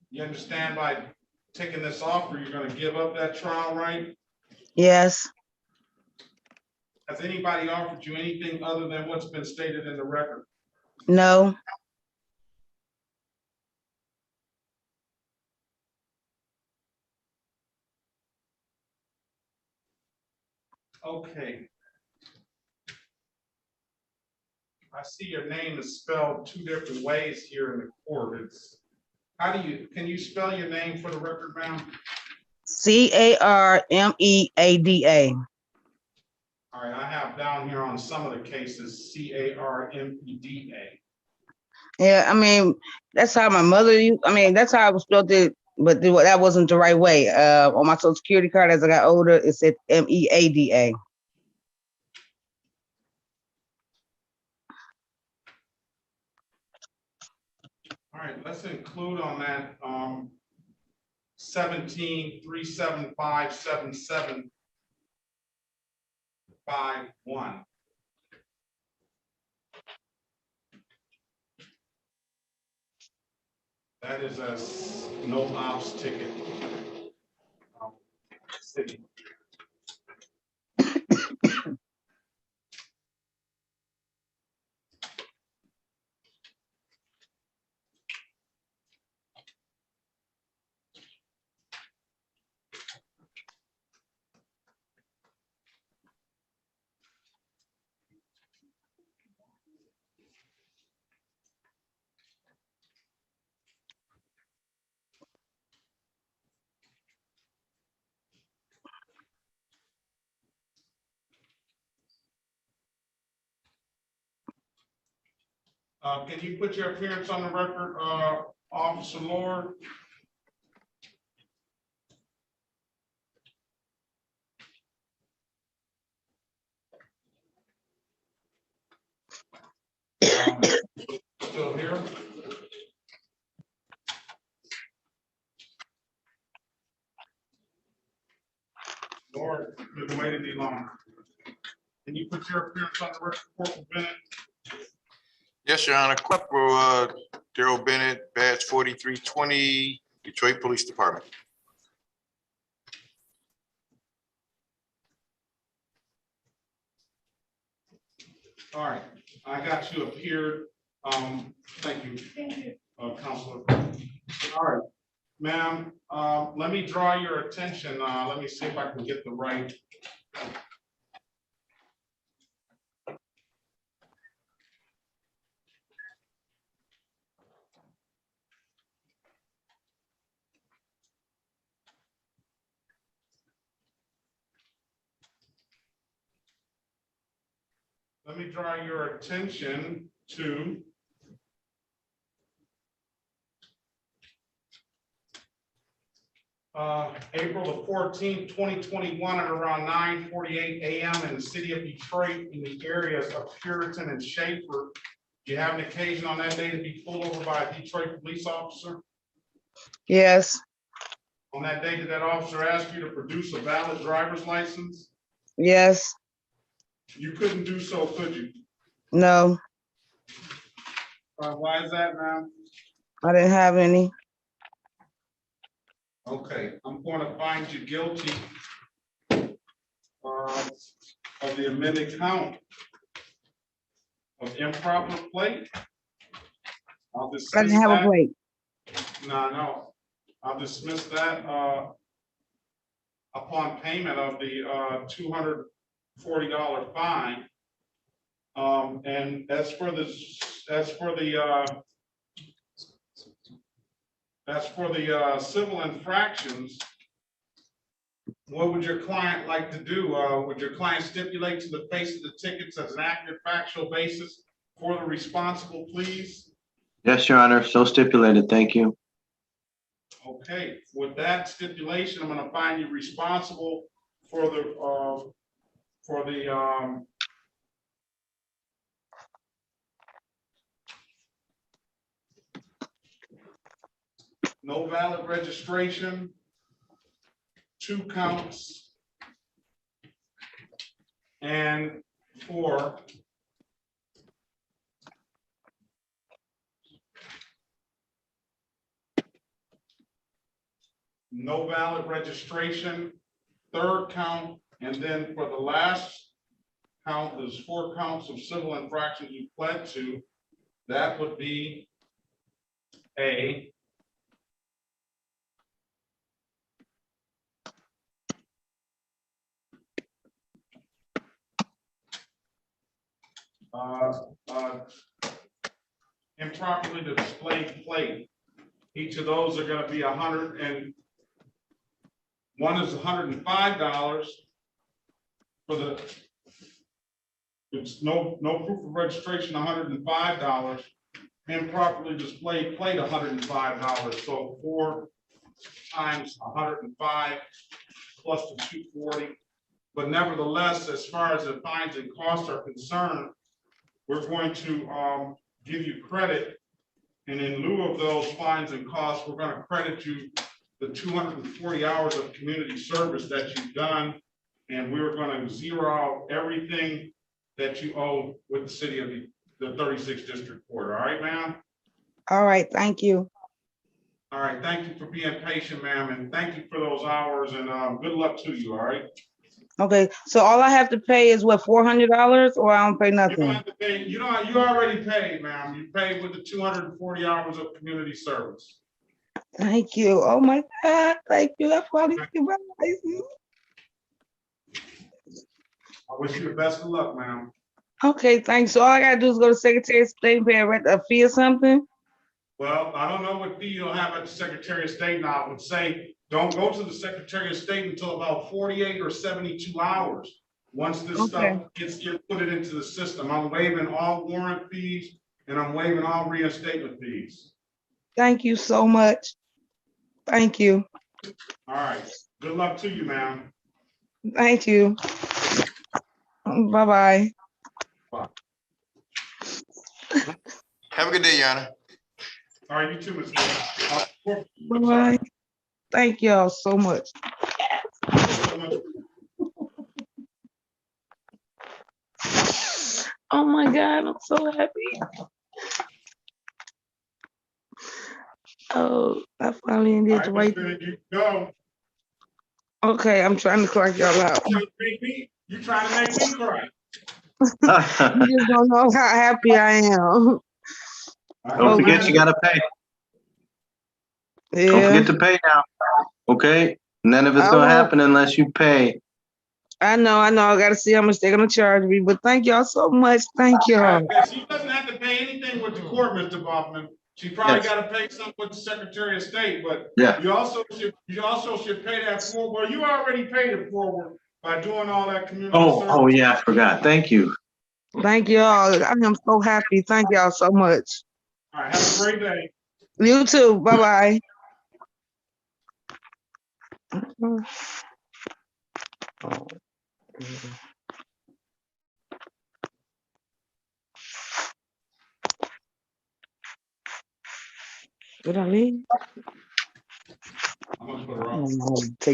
You understand by taking this offer, you're going to give up that trial right? Yes. Has anybody offered you anything other than what's been stated in the record? No. Okay. I see your name is spelled two different ways here in the court. Can you spell your name for the record, ma'am? CARMEADA. All right, I have down here on some of the cases, CARMEDA. Yeah, I mean, that's how my mother used, I mean, that's how I was spelled it, but that wasn't the right way. On my social security card as I got older, it said MEADA. All right, let's include on that 17-375-7751. That is a no ops ticket. City. Can you put your appearance on the record, Officer Lord? Still here? Lord, you've waited any longer. Can you put your appearance on the record, Corporal Bennett? Yes, Your Honor. Corporal Daryl Bennett, badge 4320, Detroit Police Department. All right, I got you appeared. Thank you. Thank you. Counselor. All right, ma'am, let me draw your attention. Let me see if I can get the right. Let me draw your attention to April the 14th, 2021 at around 9:48 a.m. in the city of Detroit in the areas of Puritan and Schaefer. Do you have an occasion on that day to be pulled over by a Detroit police officer? Yes. On that day, did that officer ask you to produce a valid driver's license? Yes. You couldn't do so, could you? No. Why is that, ma'am? I didn't have any. Okay, I'm going to find you guilty of the amended count of improper plate. I'll I dismiss didn't have a that. plate. No, I'll dismiss that upon payment of the $240 fine. And as for the civil infractions, what would your client like to do? Would your client stipulate to the face of the tickets as an accurate factual basis for the responsible pleas? Yes, Your Honor, so stipulated. Thank you. Okay, with that stipulation, I'm going to find you responsible for the no valid registration, 2 counts, and for no valid registration, 3rd count, and then for the last count, there's 4 counts of civil infractions you pled to. That would be A. Improperly displayed plate. Each of those are gonna be one is $105 for the, it's no proof of registration, $105. Improperly displayed plate, $105. So 4 times 105 plus the 240. But nevertheless, as far as the fines and costs are concerned, we're going to give you credit. And in lieu of those fines and costs, we're going to credit you the 240 hours of community service that you've done. And we're going to zero out everything that you owe with the city of the 36th District Court. All right, ma'am? All right, thank you. All right, thank you for being patient, ma'am, and thank you for those hours, and good luck to you, all right? Okay, so all I have to pay is what, $400, or I don't pay You don't nothing? have to pay, you already paid, ma'am. You paid with the 240 hours of community service. Thank you. Oh my God, thank you. That's why I need to get my license. I wish you the best of luck, ma'am. Okay, thanks. So all I gotta do is go to Secretary of State and pay a fee or something? Well, I don't know what fee you'll have at the Secretary of State now. I would say, don't go to the Secretary of State until about 48 or 72 hours. Once this stuff gets put it into the system, I'm waiving all warrant fees and I'm waiving all reinstatement fees. Thank you so much. Thank you. All right, good luck to you, ma'am. Thank you. Bye-bye. Have a good day, Yana. All right, you too, Ms. Lee. Bye-bye. Thank y'all so much. Oh my God, I'm so happy. Oh, I finally did the right thing. You go. Okay, I'm trying to clock y'all out. You trying to make me cry. You just don't know how happy I am. Don't forget, you gotta pay. Don't forget to pay now. Okay? None of it's gonna happen unless you pay. I know. I gotta see how much they're gonna charge me, but thank y'all so much. Thank y'all. She doesn't have to pay anything with the court, Mr. Baughman. She probably got to pay something with the Secretary of State, but you also should pay that forward. Well, you already paid it forward by doing all that community service. Oh yeah, I forgot. Thank you. Thank y'all. I am so happy. Thank y'all so much. All right, have a great day. You too. Bye-bye. Did I leave? I'm gonna put her up. Take